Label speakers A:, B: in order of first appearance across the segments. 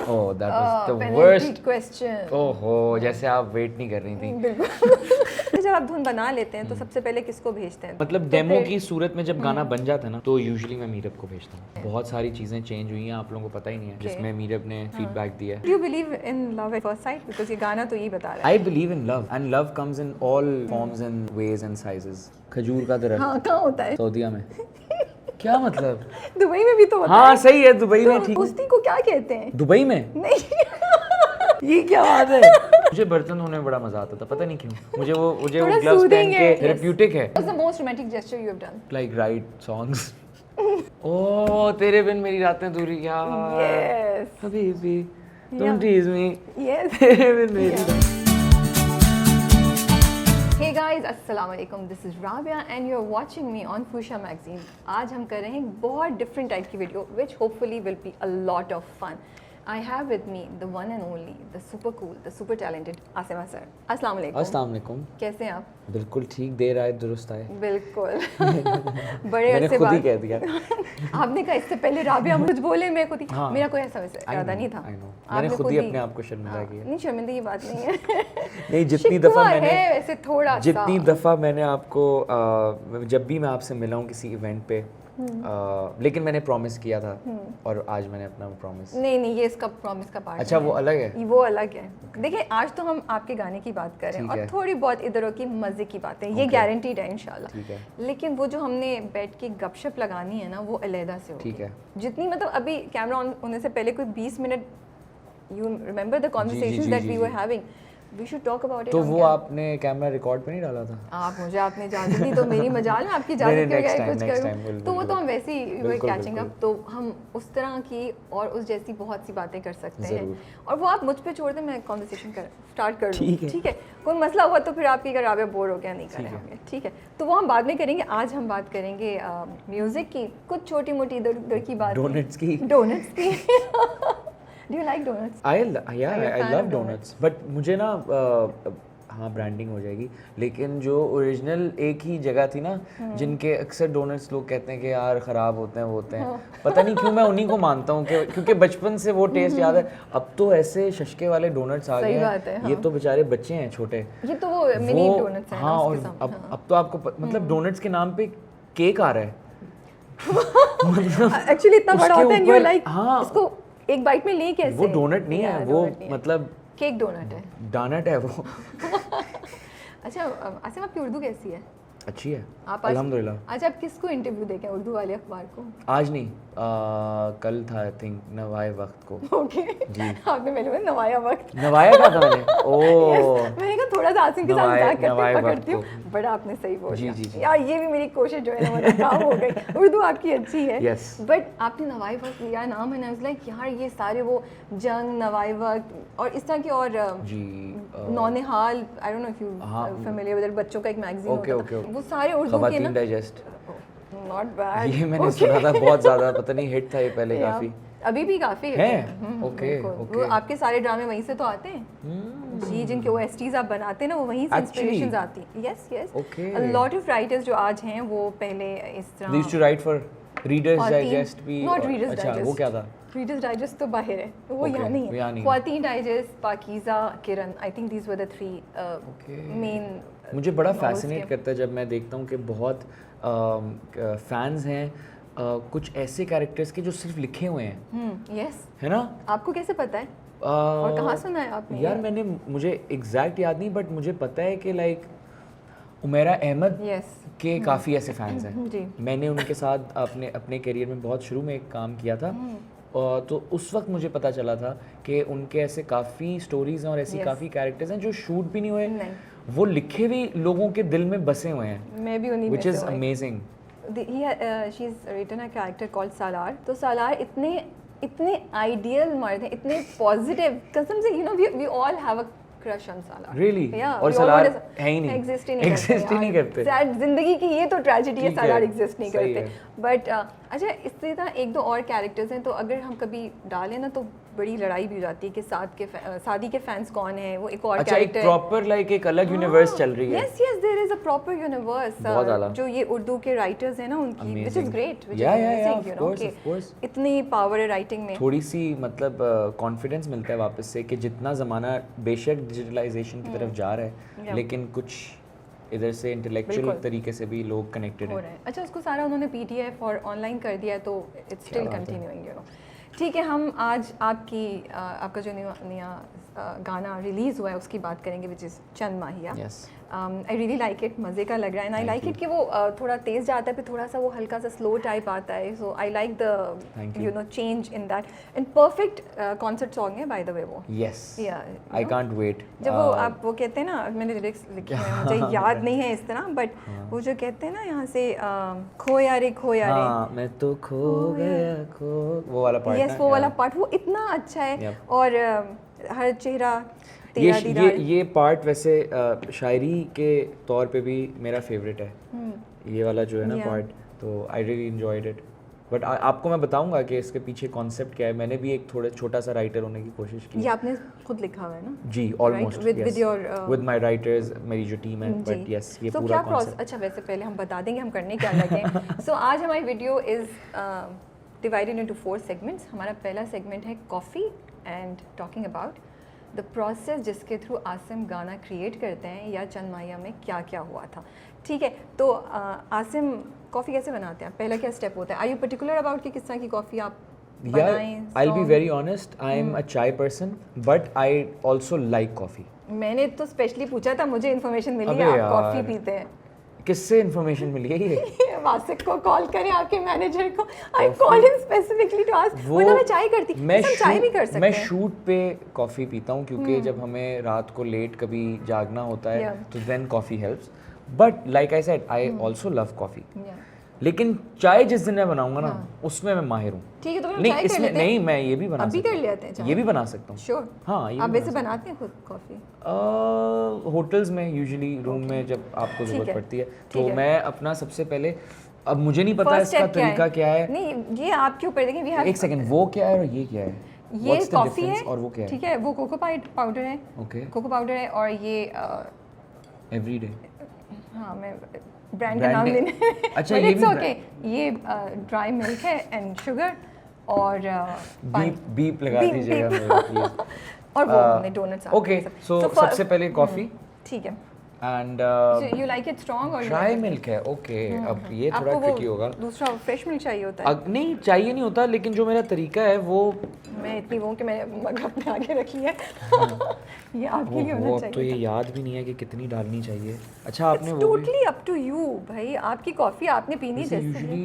A: Oh that was the
B: penalty
A: worst
B: question.
A: ओहो, जैसे आप वेट नहीं कर रही थी।
B: बिल्कुल। जब आप धुन बना लेते हैं तो सबसे पहले किसको भेजते हैं?
A: मतलब
B: तो
A: डेमो
B: फिर-
A: की सूरत में जब गाना बन जाता है ना, तो यूजुअली मैं मीरब को भेजता हूँ। बहुत सारी चीज़ें चेंज हुई हैं, आप लोगों को पता ही नहीं है, जिसमें मीरब ने फीडबैक दिया है।
B: Do you believe in love at first sight? Because ये गाना तो यही बता रहा है।
A: I believe in love and love comes in all forms and ways and sizes. खजूर का दरख्त
B: हाँ, कहाँ होता है?
A: सऊदीया में। क्या मतलब?
B: दुबई में भी तो होता
A: हाँ
B: है।
A: सही है, दुबई में
B: तो
A: ठीक।
B: दोस्ती को क्या कहते हैं?
A: दुबई में
B: नहीं।
A: ये क्या बात है? मुझे बर्तन धोने में बड़ा मजा आता था, पता नहीं क्यों। मुझे वो
B: थोड़ा
A: ग्लव्स
B: soothing
A: पहन के
B: है, yes.
A: थेरेप्यूटिक है।
B: What's the most romantic gesture you have done?
A: Like right songs. Oh तेरे बिन मेरी रातें दूरी यार।
B: Yes.
A: हबीबी तुम
B: Yeah.
A: Tease me.
B: Yes.
A: तेरे बिन मेरी
B: Hey guys, अस्सलाम वालेकुम, this is Rabia and you are watching me on fuchsia magazine. आज हम कर रहे हैं एक बहुत डिफरेंट टाइप की video which hopefully will be a lot of fun. I have with me the one and only, the super cool, the super talented Asima sir. अस्सलाम वालेकुम।
A: अस्सलाम वालेकुम।
B: कैसे हैं आप?
A: बिल्कुल ठीक, देर आए दुरुस्त आए।
B: बिल्कुल। बड़े
A: मैंने
B: अरसे
A: खुद ही
B: बाद
A: कह दिया।
B: आपने कहा इससे पहले राबिया मुझ बोले, मैं खुद ही
A: हाँ।
B: मेरा कोई ऐसा वैसे
A: I
B: इरादा
A: know,
B: नहीं था।
A: I know.
B: आपने
A: मैंने खुद ही अपने आप को शर्मिंदा
B: हाँ,
A: किया।
B: नहीं शर्मिंदा की बात नहीं है।
A: नहीं, जितनी
B: शिकवा
A: दफ़ा मैंने
B: है वैसे थोड़ा सा।
A: जितनी दफ़ा मैंने आपको जब भी मैं आपसे मिला हूँ किसी इवेंट पे, लेकिन मैंने प्रॉमिस किया था और आज मैंने अपना प्रॉमिस।
B: नहीं ये इसका प्रॉमिस का पार्ट
A: अच्छा वो अलग है।
B: वो अलग है। देखिए आज तो हम आपके गाने की बात कर रहे हैं
A: ठीक
B: और
A: है।
B: थोड़ी बहुत इधर की मज़े की बातें, ये
A: Okay.
B: गारंटीड है इंशाल्लाह।
A: ठीक है।
B: लेकिन वो जो हमने बैठ के गपशप लगानी है ना, वो अलहदा से होगी।
A: ठीक है।
B: जितनी मतलब अभी कैमरा ऑन होने से पहले कोई 20 minute, you remember the conversations
A: जी,
B: दैट
A: जी,
B: वी
A: जी।
B: Were having, we should talk about it.
A: तो वो आपने कैमरा रिकॉर्ड पे नहीं डाला था?
B: आपने इजाज़त दी तो मेरी मजाल है आपकी इजाज़त
A: नहीं,
B: के
A: next
B: बगैर
A: time,
B: कुछ
A: next
B: करूं।
A: time, बिल्कुल,
B: तो वो तो
A: बिल्कुल।
B: हम वैसे ही
A: बिल्कुल,
B: कैचिंग अप,
A: बिल्कुल।
B: तो हम उस तरह की और उस जैसी बहुत सी बातें कर सकते हैं।
A: ज़रूर।
B: और वो आप मुझ पे छोड़ दें, मैं कॉन्वर्सेशन स्टार्ट कर
A: ठीक
B: दूँ।
A: है।
B: ठीक है। कोई मसला हुआ तो फिर आपकी अगर राबिया बोर हो गया नहीं कर रहे होंगे, ठीक है, तो वो हम बाद में करेंगे। आज हम बात करेंगे म्यूज़िक की, कुछ छोटी मोटी इधर उधर की बात,
A: डोनट्स की।
B: डोनट्स की। Do you like donuts?
A: I
B: Are you a
A: I
B: fan
A: love
B: of
A: donuts, but मुझे ना हाँ ब्रांडिंग हो जाएगी, लेकिन जो ओरिजिनल एक ही जगह थी ना, जिनके अक्सर डोनट्स लोग कहते हैं कि यार ख़राब होते हैं, वो होते हैं, पता नहीं क्यों मैं उन्हीं को मानता हूँ कि क्योंकि बचपन से वो टेस्ट याद है। अब तो ऐसे शशके वाले डोनट्स आ गए
B: सही बात है,
A: हैं,
B: हाँ।
A: ये तो बेचारे बच्चे हैं छोटे।
B: ये तो वो मिनी
A: वो
B: डोनट्स हैं ना
A: हाँ,
B: उसके
A: और
B: साथ, हाँ।
A: अब तो आपको मतलब डोनट्स के नाम पे केक आ रहा है।
B: एक्चुअली इतना बड़ा
A: उसके
B: होता है, यू
A: ऊपर-
B: लाइक
A: हाँ।
B: इसको एक बाइट में ले कैसे?
A: वो डोनट नहीं है,
B: Yeah,
A: वो
B: donut नहीं है।
A: मतलब
B: केक डोनट है।
A: डोनट है वो।
B: अच्छा आसिम, आपकी उर्दू कैसी है?
A: अच्छी है
B: आप आज-
A: अल्हम्दुलिल्लाह।
B: आज आप किसको इंटरव्यू देंगे उर्दू वाले अखबार को?
A: आज नहीं, कल था आई थिंक, नवाए वक्त को।
B: ओके
A: जी।
B: आपने मेरे में नवाया वक्त।
A: नवाया का था मैंने। ओह
B: मैंने कहा थोड़ा सा आसिम के साथ
A: नवाए-
B: मजाक करते
A: नवाए
B: हुए
A: वक्त
B: पकड़ती हूँ,
A: को।
B: बड़ा आपने सही बोला।
A: जी, जी, जी।
B: यार ये भी मेरी कोशिश जो है ना, वो नाकाम हो गई। उर्दू आपकी अच्छी है,
A: Yes.
B: बट आपने नवाए वक्त लिया नाम है ना, लाइक यार ये सारे वो जंग, नवाए वक्त और इस तरह की और
A: जी
B: Naunihal, I don't know if you
A: हाँ।
B: फेमिलियर विद, बच्चों का एक मैगजीन
A: Okay,
B: होता
A: okay,
B: था,
A: okay.
B: वो सारे उर्दू के
A: खवातीन
B: ना।
A: Digest,
B: not bad.
A: ये मैंने सुना था बहुत ज़्यादा, पता नहीं हिट था ये पहले काफ़ी।
B: अभी भी काफी
A: है?
B: ओके
A: Okay,
B: वो
A: okay.
B: आपके सारे ड्रामे वहीं से तो आते हैं जी, जिनके वो एसटीज आप बनाते हैं ना, वो वहीं से
A: Actually?
B: इंस्पिरेशंस आती हैं। Yes yes,
A: Okay.
B: A lot of writers जो आज हैं वो पहले इस
A: They used
B: तरह
A: to write for Reader's
B: ख्वातीन-
A: Digest भी।
B: not
A: और-
B: Reader's
A: अच्छा
B: Digest.
A: वो क्या था?
B: रीडर्स डाइजेस्ट तो बाहर है, वो
A: Okay,
B: यहाँ नहीं
A: वो
B: है।
A: यहाँ नहीं है।
B: Khawateen digest, Pakeezah, Kiran, I think these were the three
A: Okay.
B: Main.
A: मुझे बड़ा फैसिनेट करता है जब मैं देखता हूँ कि बहुत फैंस हैं कुछ ऐसे कैरेक्टर्स के जो सिर्फ लिखे हुए हैं,
B: यस,
A: है ना?
B: आपको कैसे पता है और कहाँ सुना है आपने?
A: यार मैंने, मुझे एग्जैक्ट याद नहीं, बट मुझे पता है कि लाइक उमेरा अहमद
B: यस
A: के काफ़ी ऐसे फैंस हैं।
B: जी।
A: मैंने उनके साथ अपने अपने करियर में बहुत शुरू में एक काम किया था, और तो उस वक्त मुझे पता चला था कि उनके ऐसे काफ़ी स्टोरीज हैं और ऐसी
B: Yes.
A: काफ़ी कैरेक्टर्स हैं जो शूट भी नहीं हुए,
B: नहीं,
A: वो लिखे भी लोगों के दिल में बसे हुए हैं,
B: मैं भी उन्हीं
A: विच
B: में
A: इज़
B: से हूँ।
A: Amazing.
B: She is written a character called Salar. तो सालार इतने आइडियल मर्द हैं, इतने पॉजिटिव, कसम से, you know we all have a crush on Salaar
A: Really? और सलार है ही नहीं,
B: एग्जिस्ट
A: exist ही नहीं करते।
B: सैड जिंदगी की ये तो ट्रेजेडी है,
A: ठीक है,
B: सलार एग्जिस्ट नहीं
A: सही
B: करते। बट अच्छा, इससे ना एक दो और कैरेक्टर्स हैं, तो अगर हम कभी डालें ना तो बड़ी लड़ाई भी हो जाती है कि सादी के फैंस कौन है, वो एक और
A: अच्छा, एक
B: कैरेक्टर
A: प्रॉपर लाइक एक अलग यूनिवर्स चल रही है।
B: Yes yes, there is a proper universe
A: बहुत आला।
B: जो ये उर्दू के राइटर्स हैं ना उनकी, which is
A: Amazing.
B: Great, which
A: Yeah,
B: is
A: yeah, yeah,
B: amazing,
A: of
B: you know,
A: course, of course.
B: इतनी पावर है राइटिंग में।
A: थोड़ी सी मतलब कॉन्फिडेंस मिलता है वापस से कि जितना ज़माना बेशक डिजिटलाइजेशन की तरफ जा रहा है,
B: Yeah.
A: लेकिन कुछ इधर से इंटेलेक्चुअल
B: बिल्कुल।
A: तरीके से भी लोग कनेक्टेड
B: हो
A: हैं।
B: रहा है। अच्छा, उसको सारा उन्होंने पीडीएफ और ऑनलाइन कर दिया है, तो इट्स स्टिल
A: बात है।
B: Continuing, you know. ठीक है, हम आज आपका जो नया गाना रिलीज़ हुआ है उसकी बात करेंगे, विच इज़ चंद माहिया।
A: Yes.
B: I really like it, मज़े का लग रहा है, and I
A: Thank
B: like
A: you.
B: It कि वो थोड़ा तेज़ जाता है, फिर थोड़ा सा वो हल्का सा स्लो टाइप आता है, so I like
A: Thank
B: the
A: you.
B: You know change in that, and perfect concert song है बाय द वे वो।
A: Yes.
B: Yeah,
A: I
B: you know?
A: can't wait.
B: जब वो आप वो कहते हैं ना, मैंने लिरिक्स लिखे हैं, मुझे याद नहीं है इस तरह, बट वो जो कहते हैं ना यहाँ से खोया रे खोया रे,
A: हाँ, मैं तो खो गया खो, वो वाला पार्ट।
B: यस, वो वाला पार्ट वो इतना अच्छा है।
A: Yep.
B: और हर चेहरा तेरा
A: ये
B: दीदार,
A: ये पार्ट वैसे शायरी के तौर पे भी मेरा फेवरेट है, ये वाला जो है ना
B: Yeah.
A: पार्ट, तो I really enjoyed it. But आपको मैं बताऊंगा कि इसके पीछे कॉन्सेप्ट क्या है। मैंने भी एक थोड़ा छोटा सा राइटर होने की कोशिश की
B: ये आपने खुद लिखा हुआ है ना?
A: जी, almost
B: with your,
A: with my writers, मेरी जो टीम है,
B: जी।
A: बट यस ये
B: So,
A: पूरा
B: क्या
A: कॉन्सेप्ट।
B: अच्छा, वैसे पहले हम बता देंगे हम करने क्या लगे। सो आज हमारी video is divided into 4 segments. हमारा पहला सेगमेंट है coffee and talking about the process जिसके थ्रू आसिम गाना क्रिएट करते हैं, या चंद माहिया में क्या क्या हुआ था। ठीक है, तो आसिम कॉफ़ी कैसे बनाते हैं? पहला क्या स्टेप होता है? आर यू पर्टिकुलर अबाउट कि किस तरह की कॉफ़ी आप बनाएं?
A: I'll be very honest, I am a chai person, but I also like coffee.
B: मैंने तो स्पेशली पूछा था, मुझे इन्फॉर्मेशन मिली
A: अबे
B: है आप
A: यार।
B: कॉफ़ी पीते हैं।
A: किससे इन्फॉर्मेशन मिली है ये?
B: वासिक को कॉल करें, आपके मैनेजर को। I call him specifically to ask, वो ना मैं चाय करती,
A: मैं
B: हम चाय भी कर सकते
A: मैं
B: हैं।
A: शूट पे कॉफ़ी पीता हूँ, क्योंकि जब हमें रात को लेट कभी जागना होता है,
B: Yeah.
A: तो then coffee helps. But like I said, I also love coffee.
B: Yeah.
A: लेकिन चाय जिस दिन मैं बनाऊंगा ना, उसमें मैं माहिर हूँ।
B: ठीक है, तो हम
A: नहीं
B: चाय कर
A: इसमें
B: लेते हैं।
A: नहीं, मैं ये भी बना
B: अभी
A: सकता
B: कर
A: हूँ।
B: लेते हैं चाय।
A: ये भी बना सकता हूँ।
B: श्योर।
A: हाँ, ये
B: आप
A: भी
B: वैसे
A: बना
B: बनाते हैं खुद कॉफ़ी?
A: होटल्स में यूजुअली रूम में जब आपको
B: ठीक
A: ज़रूरत
B: है,
A: पड़ती है,
B: ठीक
A: तो
B: है।
A: मैं अपना सबसे पहले, अब मुझे नहीं पता
B: First
A: इसका
B: step क्या
A: तरीका क्या है।
B: नहीं, ये आपके ऊपर देखें। वी हैव
A: एक सेकंड, वो क्या है और ये क्या है?
B: ये
A: What's the
B: कॉफ़ी
A: difference
B: है,
A: और वो क्या है?
B: ठीक है, वो कोको पाउडर है।
A: ओके,
B: कोको पाउडर है, और ये
A: एवरीडे।
B: हाँ, मैं ब्रांड का नाम
A: Brand-
B: लेने
A: अच्छा,
B: But
A: ये
B: it's
A: भी
B: okay. ये ड्राई मिल्क है एंड शुगर और पानी।
A: बीप बीप लगा
B: बीप,
A: दीजिएगा
B: बीप।
A: मेरे प्लीज।
B: और वो हमने डोनट्स
A: ओके, सो सबसे पहले कॉफ़ी
B: ठीक है।
A: And
B: you like it strong और
A: ड्राई मिल्क है। ओके, अब ये थोड़ा
B: आपको
A: ट्रिकी
B: वो
A: होगा।
B: दूसरा फ्रेश मिल्क चाहिए होता है?
A: नहीं चाहिए नहीं होता, लेकिन जो मेरा तरीका है वो
B: मैं इतनी वो कि मैंने मग अपने आगे रख लिया है। ये आपके लिए
A: वो
B: होना
A: अब तो ये
B: चाहिए।
A: याद भी नहीं है कि कितनी डालनी चाहिए। अच्छा, आपने वो भी
B: टोटली अप टू यू भाई, आपकी कॉफी आपने पीनी जैसे
A: यूजुअली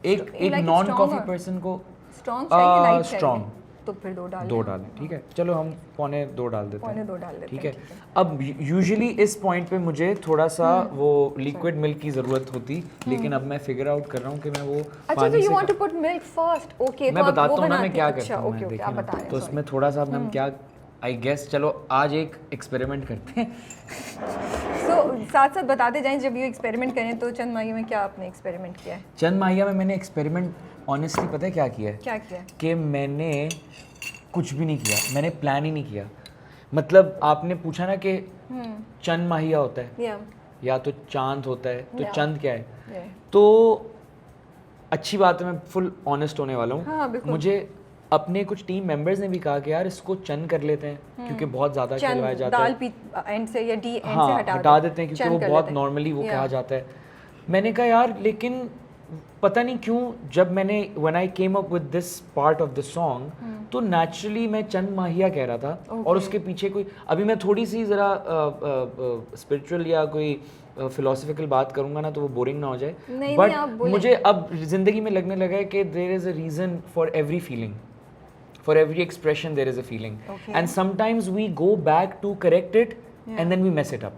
A: एक
B: You
A: एक
B: like it
A: non
B: strong
A: coffee
B: or-
A: person को
B: स्ट्रॉन्ग चाहिए, लाइट चाहिए?
A: strong।
B: तो फिर 2 डाल
A: 2 डालें, ठीक है। चलो हम 2.25 डाल देते
B: पौने
A: हैं,
B: 2 डाल देते
A: ठीक
B: हैं,
A: है। अब यूजुअली इस पॉइंट पे मुझे थोड़ा सा वो लिक्विड मिल्क की ज़रूरत होती, लेकिन अब मैं फिगर आउट कर रहा हूँ कि मैं वो
B: अच्छा, तो
A: पानी
B: यू
A: से
B: want to put milk first? Okay,
A: मैं
B: तो आप
A: बताता
B: वो
A: हूँ ना मैं
B: बनाते
A: क्या
B: हैं।
A: करता
B: अच्छा,
A: हूँ।
B: ओके
A: मैं
B: ओके,
A: देखिए
B: आप
A: ना,
B: बता रहे
A: तो
B: हैं।
A: इसमें थोड़ा सा अब हम क्या, आई गेस, चलो आज एक एक्सपेरिमेंट करते हैं।
B: सो साथ साथ बताते जाएं, जब ये एक्सपेरिमेंट करें तो चंद माहिया में क्या आपने एक्सपेरिमेंट किया है?
A: चंद माहिया में मैंने एक्सपेरिमेंट ऑनेस्टली पता है क्या किया है?
B: क्या किया है?
A: कि मैंने कुछ भी नहीं किया, मैंने प्लान ही नहीं किया। मतलब आपने पूछा ना कि चंद माहिया होता है या तो चांद होता है, तो
B: Yeah.
A: चंद क्या है?
B: Yeah.
A: तो अच्छी बात है, मैं फुल ऑनेस्ट होने वाला
B: हाँ,
A: हूँ।
B: बिल्कुल।
A: मुझे अपने कुछ टीम मेंबर्स ने भी कहा कि यार इसको चंद कर लेते हैं, क्योंकि बहुत ज़्यादा खिलवाया
B: चंद
A: जाता
B: दाल
A: है।
B: पी एंड से या डी एंड
A: हाँ,
B: से
A: हटा देते हैं, क्योंकि
B: चंद
A: वो
B: कर
A: बहुत
B: लेते हैं।
A: नॉर्मली वो
B: Yeah.
A: कहा जाता है। मैंने कहा यार, लेकिन पता नहीं क्यों जब मैंने when I came up with this part of the song, तो नेचुरली मैं चंद माहिया कह रहा था। और उसके पीछे कोई, अभी मैं थोड़ी सी ज़रा स्पिरिचुअल या कोई फिलोसफिकल बात करूंगा ना, तो वो बोरिंग ना हो जाए।
B: नहीं,
A: बट
B: आप बोलें।
A: मुझे अब ज़िंदगी में लगने लगा है कि there is a reason for every feeling, for every expression there is a feeling,
B: Okay.
A: and sometimes we go back to correct it and then we mess it up.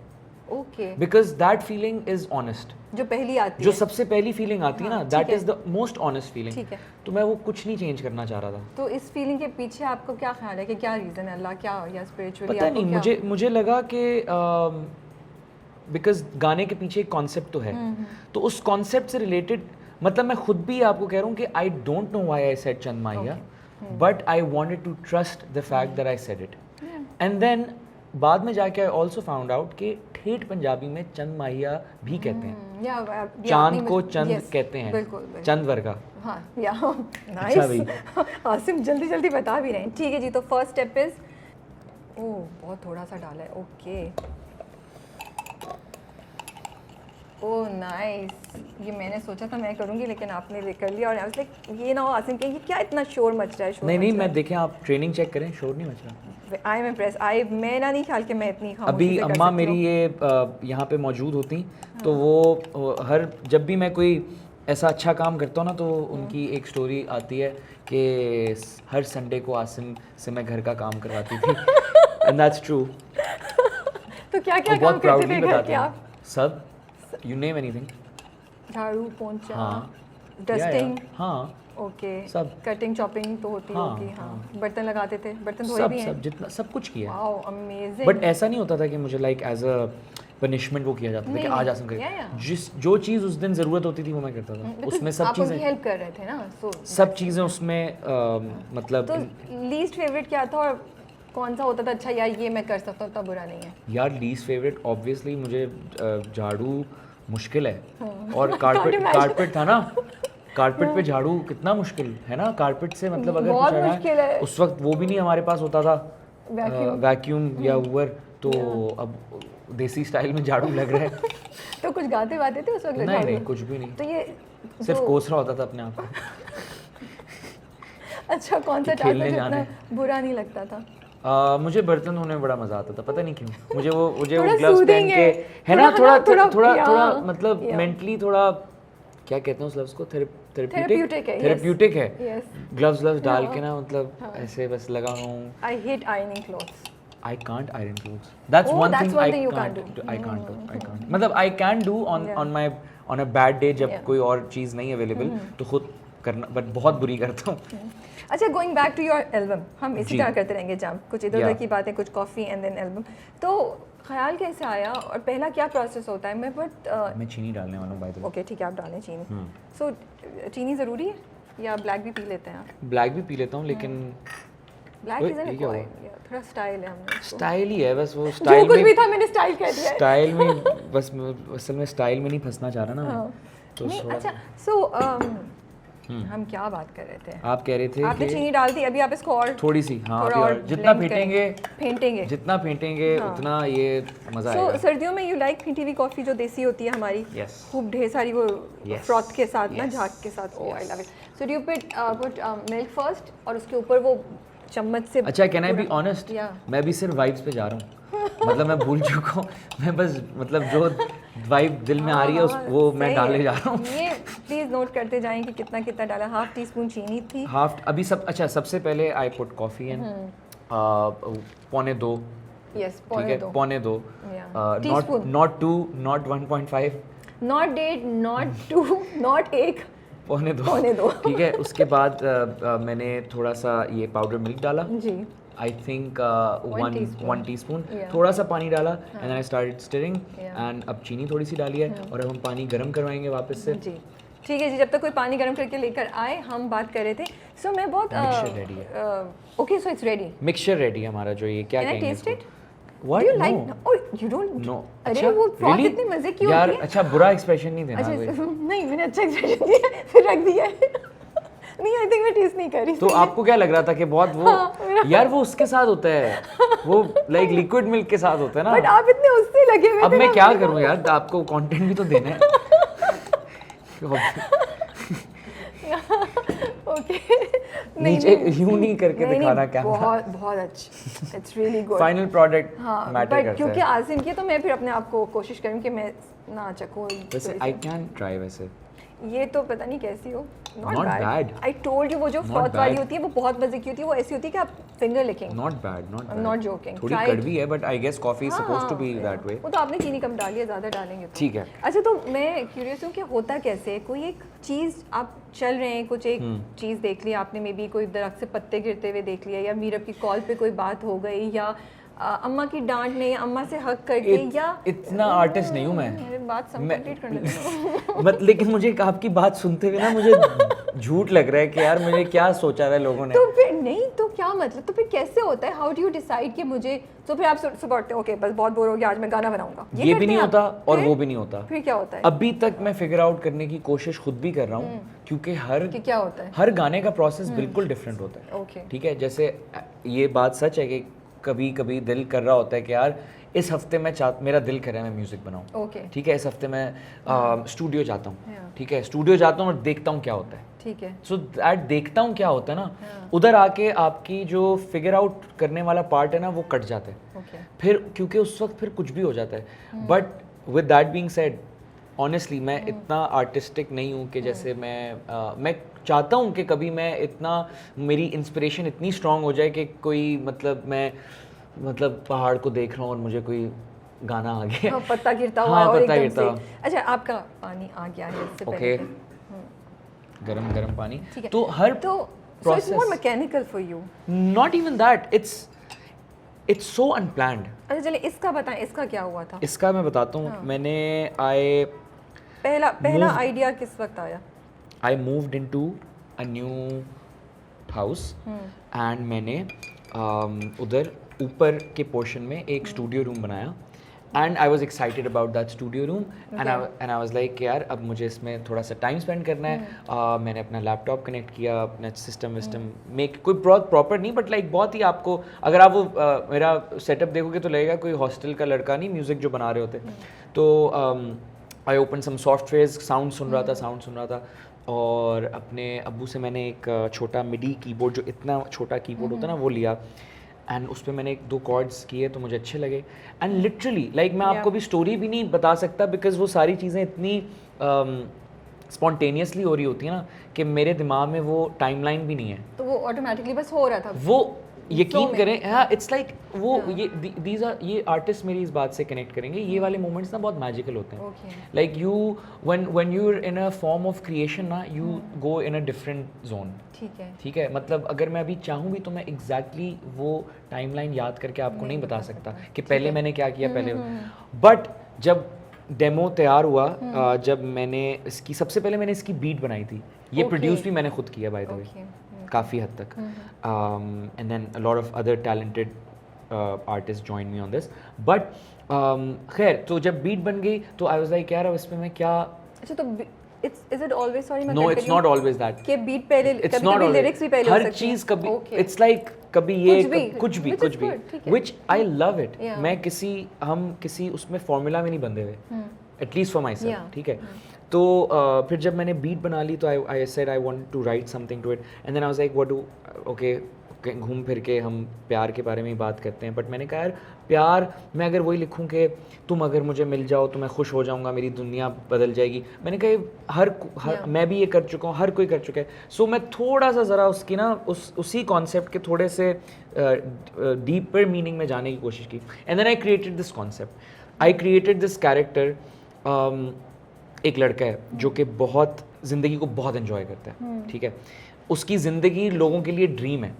B: Okay.
A: Because that feeling is honest,
B: जो पहली आती
A: जो
B: है।
A: सबसे पहली feeling आती है ना,
B: हाँ,
A: दैट
B: ठीक
A: is the most honest feeling.
B: ठीक है।
A: तो मैं वो कुछ नहीं चेंज करना चाह रहा था।
B: तो इस फीलिंग के पीछे आपको क्या ख्याल है कि क्या रीज़न है, अल्लाह क्या या स्पिरिचुअली
A: पता नहीं, मुझे लगा कि बिकॉज गाने के पीछे एक कॉन्सेप्ट तो है, तो उस कॉन्सेप्ट से रिलेटेड, मतलब मैं खुद भी आपको कह रहा हूँ कि I don't know why I said Chand Mahiya, but I wanted to trust the fact that I said it. And then बाद में जाके आई ऑल्सो फाउंड आउट कि ठेठ पंजाबी में चंद माहिया भी कहते हैं, चांद को चंद कहते हैं,
B: बिल्कुल।
A: चंद वर्गा।
B: हाँ या
A: अच्छा भाई।
B: आसिम जल्दी जल्दी बता भी रहे हैं। ठीक है जी, तो फर्स्ट स्टेप इज, ओह बहुत थोड़ा सा डाला है, ओके। ओह नाइस, ये मैंने सोचा था मैं करूँगी लेकिन आपने कर लिया, और आई वाज लाइक ये ना हो आसिम कहेंगे क्या इतना शोर मच रहा है, शोर
A: नहीं, मैं देखें, आप ट्रेनिंग चेक करें, शोर नहीं मच रहा।
B: I am impress. मेरा नहीं ख्याल कि मैं इतनी खामोशी
A: अभी
B: से कर
A: अम्मा
B: सकती
A: मेरी
B: हूँ।
A: ये यहाँ पे मौजूद होती, तो वो हर जब भी मैं कोई ऐसा अच्छा काम करता हूँ ना, तो उनकी एक स्टोरी आती है कि हर संडे को आसिम से मैं घर का काम करवाती थी, एंड दैट्स ट्रू।
B: तो क्या क्या काम
A: बहुत
B: करते
A: प्राउडली
B: थे घर
A: बताते
B: के
A: हैं
B: आप?
A: सब, यू नेम एनीथिंग।
B: झाड़ू पोंछा,
A: हाँ,
B: डस्टिंग,
A: हाँ,
B: ओके,
A: सब।
B: कटिंग चॉपिंग तो होती
A: हाँ,
B: होगी। हाँ,
A: हाँ।
B: बर्तन लगाते थे, बर्तन धोए
A: सब
B: भी हैं।
A: सब जितना सब कुछ किया,
B: वाओ अमेजिंग।
A: बट ऐसा नहीं होता था कि मुझे लाइक एज अ पनिशमेंट वो किया जाता था कि आज आसिम करे। जो चीज़ उस दिन ज़रूरत होती थी वो मैं करता था, उसमें सब
B: आप उनकी
A: चीज़ें,
B: हेल्प कर रहे थे ना, सो
A: सब चीज़ें उसमें मतलब।
B: तो लीस्ट फेवरेट क्या था और कौन सा होता था अच्छा यार ये मैं कर सकता हूँ, इतना बुरा नहीं है?
A: यार लीस्ट फेवरेट ऑब्वियसली मुझे झाड़ू मुश्किल है, और कारपेट था ना, कारपेट पे झाड़ू कितना मुश्किल है ना, कारपेट से मतलब अगर
B: बहुत
A: कुछ
B: मुश्किल है।
A: उस वक्त वो भी नहीं हमारे पास होता था, वैक्यूम या हूवर, तो अब देसी स्टाइल में झाड़ू लग रहा है।
B: तो कुछ गाते वाते थे उस वक्त?
A: नहीं, कुछ भी नहीं,
B: तो ये
A: सिर्फ कोस रहा होता था अपने आप को।
B: अच्छा, कौन सा
A: खेलने
B: टाइम
A: जाना
B: जितना बुरा नहीं लगता था?
A: मुझे बर्तन धोने में बड़ा मजा आता था, पता नहीं क्यों। मुझे वो
B: थोड़ा
A: ग्लव्स पहन
B: soothing
A: के
B: है,
A: है ना, थोड़ा
B: या,
A: मतलब
B: या।
A: मेंटली थोड़ा, क्या कहते हैं उस लफ्ज़ को,
B: Therapeutic है,
A: थेरेप्यूटिक है।
B: Yes.
A: ग्लव्स डाल के ना, मतलब ऐसे बस लगा हूँ।
B: I hate ironing clothes.
A: I can't iron clothes. That's
B: Oh,
A: one
B: that's
A: thing
B: one
A: I
B: thing you
A: can't
B: can't
A: do.
B: do.
A: I can't. मतलब I can do on a bad day, जब कोई और चीज़ नहीं अवेलेबल, तो खुद करना, but बहुत बुरी करता हूँ।
B: अच्छा, going back to your album, हम इसी
A: जी।
B: तरह करते रहेंगे जंप, कुछ इधर उधर की बातें, कुछ कॉफ़ी एंड देन एल्बम। तो ख्याल कैसे आया और पहला क्या प्रोसेस होता है? मैं
A: मैं चीनी डालने वाला हूँ बाय द वे।
B: ओके ठीक है, आप डालें चीनी। सो चीनी ज़रूरी है या ब्लैक भी पी लेते हैं आप?
A: ब्लैक भी पी लेता हूँ, लेकिन
B: ब्लैक
A: ओए,
B: इज़
A: ये क्या हुआ?
B: थोड़ा स्टाइल है हमने।
A: स्टाइल ही है बस, वो
B: जो
A: स्टाइल
B: कुछ भी
A: में,
B: था मैंने स्टाइल कह दिया है।
A: स्टाइल में बस, असल में स्टाइल में नहीं फंसना चाह रहा ना मैं, तो
B: नहीं,
A: थोड़ा।
B: अच्छा, सो हम क्या बात कर रहे थे?
A: आप कह रहे थे
B: आपने
A: कि
B: चीनी डाल दी, अभी आप इसको और
A: थोड़ी सी, हाँ,
B: थोड़ा
A: अभी
B: और
A: और जितना
B: blend
A: फेंटेंगे, जितना फेंटेंगे
B: हाँ।
A: उतना ये मज़ा
B: सो
A: आएगा।
B: सर्दियों में यू लाइक फेंटी हुई कॉफ़ी जो देसी होती है हमारी,
A: Yes.
B: खूब ढेर सारी वो
A: Yes.
B: फ्रॉथ के साथ ना,
A: Yes.
B: झाग के साथ। ओह आई
A: Yes.
B: Love it. So do put milk first और उसके ऊपर वो चम्मच से।
A: अच्छा, can I be honest,
B: Yeah.
A: मैं भी सिर्फ वाइब्स पे जा रहा हूँ। मतलब मैं भूल चुका हूँ, मैं बस मतलब जो वाइब दिल में आ रही है वो मैं डाले जा रहा हूँ।
B: ये प्लीज़ नोट करते जाएं कि कितना कितना डाला। हाफ टी स्पून चीनी थी,
A: हाफ अभी सब। अच्छा, सबसे पहले आई पुट कॉफ़ी इन, पौने 2,
B: यस,
A: ठीक है, पौने 2,
B: टीस्पून,
A: नॉट 2, नॉट 1.5,
B: नॉट डेढ़, नॉट 2, नॉट 1,
A: पौने 2,
B: पौने 2।
A: ठीक है। उसके बाद मैंने थोड़ा सा ये पाउडर मिल्क डाला,
B: जी,
A: I think
B: teaspoon.
A: 1 teaspoon,
B: Yeah.
A: थोड़ा सा पानी डाला, and I started stirring,
B: Yeah.
A: And अब चीनी थोड़ी सी डाली है, और अब हम पानी गर्म करवाएंगे वापस से।
B: जी ठीक है जी। जब तक कोई पानी गर्म करके लेकर आए, हम बात कर रहे थे। सो मैं बहुत
A: Mixture ready है।
B: Okay, so it's ready.
A: Mixture ready है हमारा, जो ये क्या
B: Can I
A: कहेंगे
B: taste
A: इसको?
B: it?
A: What?
B: Do you like?
A: No.
B: Oh, you don't?
A: No.
B: अरे
A: अच्छा,
B: वो फ्रॉथ
A: really?
B: इतने मजे की
A: यार,
B: होती है।
A: अच्छा बुरा एक्सप्रेशन नहीं देना
B: अच्छा
A: कोई।
B: नहीं, मैंने अच्छा एक्सप्रेशन दिया है, फिर रख दिया है। नहीं, आई थिंक मैं टेस्ट नहीं कर रही।
A: तो आपको क्या लग रहा था कि बहुत वो,
B: हाँ,
A: यार वो उसके साथ होता है, वो लाइक लिक्विड मिल्क के साथ होता है
B: बट
A: ना।
B: आप इतने उससे लगे हुए
A: अब
B: थे
A: मैं
B: ना,
A: क्या
B: मेरे को-
A: करूं यार, आपको कंटेंट भी तो देना है।
B: ओके,
A: नीचे यूं नहीं करके दिखाना क्या।
B: बहुत बहुत अच्छा, it's really good.
A: Final product
B: हाँ,
A: मैटर
B: बट
A: करता
B: क्योंकि
A: है।
B: आसिम की, तो मैं फिर अपने आप को कोशिश करूँ कि मैं ना चखूँ।
A: वैसे आई कैन ट्राई वैसे।
B: ये तो पता नहीं कैसी हो।
A: Not bad.
B: I told you, वो जो
A: Not
B: फ्रॉथ वाली
A: bad.
B: होती है वो बहुत मजे की होती है, वो ऐसी होती है कि आप फिंगर लिखेंगे।
A: Not bad, not bad,
B: not joking.
A: थोड़ी
B: Try it.
A: कड़वी है but I guess coffee is supposed to be that way.
B: वो तो आपने चीनी कम डाली है, ज़्यादा डालेंगे तो।
A: ठीक है।
B: अच्छा, तो मैं क्यूरियस हूँ कि होता कैसे है, कोई एक चीज़ आप चल रहे हैं, कुछ एक चीज़ देख ली आपने, मे बी कोई दरख्त से पत्ते गिरते हुए देख लिया, या मीरब की कॉल पे कोई बात हो गई, या अम्मा की डांट ने, या अम्मा से हक करके, या
A: इतना आर्टिस्ट नहीं हूँ मैं।
B: मेरी बात कंप्लीट करने दो।
A: मत लेकिन मुझे आपकी बात सुनते हुए ना मुझे झूठ लग रहा है कि यार मुझे क्या सोचा हुआ है लोगों ने।
B: तो फिर नहीं, तो क्या मतलब, तो फिर कैसे होता है, हाउ डू यू डिसाइड कि मुझे, तो फिर आप सुबह ओके बस बहुत बोर हो गया, आज मैं गाना बनाऊंगा,
A: ये भी नहीं होता और
B: फिर?
A: वो भी नहीं होता।
B: फिर क्या होता है?
A: अभी तक मैं फिगर आउट करने की कोशिश खुद भी कर रहा हूँ, क्योंकि
B: कि क्या होता है?
A: हर गाने का प्रोसेस बिल्कुल डिफरेंट होता है।
B: ओके।
A: ठीक है, जैसे ये बात सच है कि कभी कभी दिल कर रहा होता है कि यार इस हफ्ते मैं मेरा दिल कर रहा है मैं म्यूजिक बनाऊं।
B: ओके।
A: ठीक है, इस हफ्ते मैं स्टूडियो जाता हूँ। ठीक है, स्टूडियो जाता हूँ और देखता हूँ क्या होता है।
B: ठीक है।
A: सो दैट देखता हूँ क्या होता है ना, उधर आके आपकी जो फिगर आउट करने वाला पार्ट है ना वो कट जाता है।
B: ओके।
A: फिर क्योंकि उस वक्त फिर कुछ भी हो जाता है। But with that being said, honestly मैं इतना आर्टिस्टिक नहीं हूँ कि जैसे मैं चाहता हूँ कि कभी मैं इतना, मेरी इंस्पिरेशन इतनी स्ट्रांग हो जाए कि कोई मतलब पहाड़ को देख रहा हूँ और मुझे कोई गाना आ गया।
B: हाँ, पत्ता गिरता हुआ
A: हाँ,
B: और
A: पत्ता
B: एकदम
A: गिरता।
B: से। अच्छा, आपका पानी आ गया है इससे
A: ओके,
B: पहले।
A: गरम गरम पानी।
B: ठीक है।
A: तो हर
B: तो so it's more mechanical for you.
A: Not even that, it's so unplanned.
B: अच्छा चलिए, इसका बताएं, इसका क्या हुआ था?
A: इसका मैं बताता हूँ। मैंने
B: पहला आइडिया किस वक्त आया?
A: I moved into a new house and मैंने उधर ऊपर के पोर्शन में एक स्टूडियो रूम बनाया and I was excited about that studio room and I was like यार अब मुझे इसमें थोड़ा सा टाइम स्पेंड करना है। मैंने अपना लैपटॉप कनेक्ट किया, अपना सिस्टम मेक कोई प्रॉपर नहीं बट लाइक बहुत ही, आपको अगर आप वो मेरा सेटअप देखोगे तो लगेगा कोई हॉस्टल का लड़का नहीं म्यूज़िक जो बना रहे होते। तो I open some softwares, sound सुन रहा था और अपने अब्बू से मैंने एक छोटा मिडी कीबोर्ड, जो इतना छोटा कीबोर्ड होता है ना, वो लिया एंड उस पर मैंने 1-2 कॉर्ड्स किए तो मुझे अच्छे लगे। एंड लिटरली लाइक मैं आपको भी स्टोरी भी नहीं बता सकता बिकॉज वो सारी चीज़ें इतनी स्पॉन्टेनियसली हो रही होती है ना कि मेरे दिमाग में वो टाइमलाइन भी नहीं है,
B: तो वो ऑटोमेटिकली बस हो रहा था।
A: वो यकीन करें, हाँ इट्स लाइक वो ये आर्टिस्ट मेरी इस बात से कनेक्ट करेंगे, ये वाले मोमेंट्स ना बहुत मैजिकल होते हैं। Like you when you are in a form of creation ना, you go in a different zone. ठीक है, मतलब अगर मैं अभी चाहूँ भी तो मैं एग्जैक्टली वो टाइमलाइन याद करके आपको नहीं बता सकता कि पहले मैंने क्या किया पहले। बट जब डेमो तैयार हुआ, जब मैंने इसकी सबसे पहले मैंने इसकी बीट बनाई थी, ये प्रोड्यूस भी मैंने खुद किया बाय द वे काफ़ी हद तक, and then a lot of other talented artist join me on this. But खैर, तो जब बीट बन गई तो आई वाज लाइक यार अब इसमें मैं क्या।
B: अच्छा, तो is it always, sorry मैं
A: No, it's not always that.
B: कि बीट पहले,
A: It's not always.
B: लिरिक्स भी पहले हो
A: हर
B: सकती
A: चीज़
B: हैं।
A: कभी
B: Okay.
A: it's like कभी ये कुछ भी
B: ठीक है।
A: which I love it.
B: Yeah.
A: मैं हम किसी उसमें फॉर्मूला में नहीं बंधे हुए, at least for myself.
B: Yeah.
A: ठीक है, तो फिर जब मैंने बीट बना ली तो I said I want to write something to it and then I was like what do okay घूम फिर के हम प्यार के बारे में ही बात करते हैं। बट मैंने कहा यार प्यार मैं अगर वही लिखूं कि तुम अगर मुझे मिल जाओ तो मैं खुश हो जाऊंगा, मेरी दुनिया बदल जाएगी, मैंने कहा हर मैं भी ये कर चुका हूँ, हर कोई कर चुका है। सो मैं थोड़ा सा ज़रा उसकी ना उसी कॉन्सेप्ट के थोड़े से डीपर मीनिंग में जाने की कोशिश की। And then I created this concept, I created this character. एक लड़का है जो कि बहुत ज़िंदगी को बहुत एंजॉय करता है। ठीक है, उसकी ज़िंदगी लोगों के लिए ड्रीम है,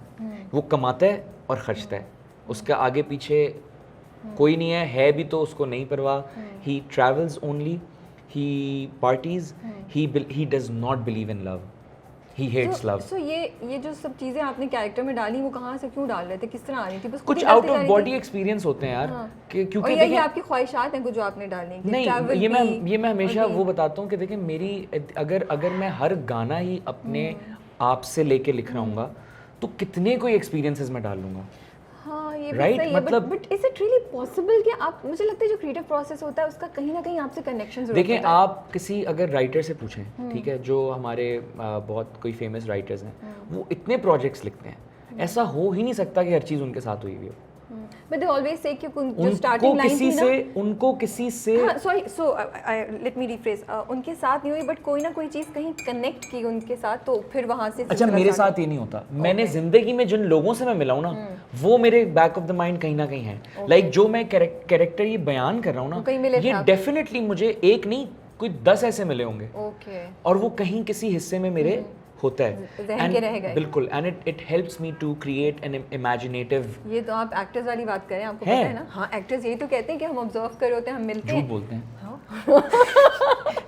A: वो कमाता है और खर्चता है, उसका आगे पीछे कोई नहीं है भी तो उसको नहीं परवाह। He travels only, he parties, he does not believe in love, he hates love.
B: So ये जो सब चीज़ें आपने कैरेक्टर में डाली, वो कहाँ से क्यों डाल रहे थे, किस तरह आ रही थी? बस
A: कुछ आउट ऑफ बॉडी एक्सपीरियंस होते हैं यार। क्योंकि
B: ये आपकी ख्वाहिशात हैं कुछ जो आपने डालनी
A: नहीं, ये मैं हमेशा वो बताता हूँ कि देखिए मेरी अगर मैं हर गाना ही अपने आप से लेके लिख रहा हूँगा तो कितने कोई एक्सपीरियंसेस मैं डाल लूँगा।
B: हाँ, ये भी
A: Right?
B: सही है,
A: मतलब
B: but is it really possible कि आप, मुझे लगता है जो क्रिएटिव प्रोसेस होता है उसका कहीं ना कहीं आपसे कनेक्शन जरूर
A: देखिए, आप किसी अगर राइटर से पूछें, ठीक है, जो हमारे बहुत कोई फेमस राइटर्स हैं, वो इतने प्रोजेक्ट्स लिखते हैं, ऐसा हो ही नहीं सकता कि हर चीज़ उनके साथ हुई हुई हो।
B: But they always say कि जो
A: उनको
B: starting line
A: किसी
B: थी ना,
A: से उनको किसी से
B: sorry so let me rephrase, उनके साथ नहीं हुई बट कोई ना कोई चीज़ कहीं कनेक्ट की उनके साथ, तो फिर वहाँ से
A: अच्छा
B: सिलसिला
A: मेरे
B: start
A: साथ ये नहीं होता। मैंने जिंदगी में जिन लोगों से मैं मिला हूँ ना वो मेरे बैक ऑफ द माइंड कहीं ना कहीं है। लाइक जो मैं कैरेक्टर ये बयान कर रहा हूँ
B: वो कहीं मिले
A: ना,
B: थे
A: ये
B: आपको?
A: डेफिनेटली मुझे एक नहीं कोई 10 ऐसे मिले होंगे
B: ओके,
A: और वो कहीं किसी हिस्से में मेरे होता है।
B: जहन के रह गए।
A: बिल्कुल, and it helps me to create an imaginative.
B: ये तो आप एक्टर्स वाली बात करें, आपको
A: है।
B: पता है ना, हाँ एक्टर्स यही तो कहते हैं कि हम ऑब्जर्व कर रहे होते हैं, हम मिलते
A: झूठ
B: हैं।
A: बोलते हैं।
B: हाँ।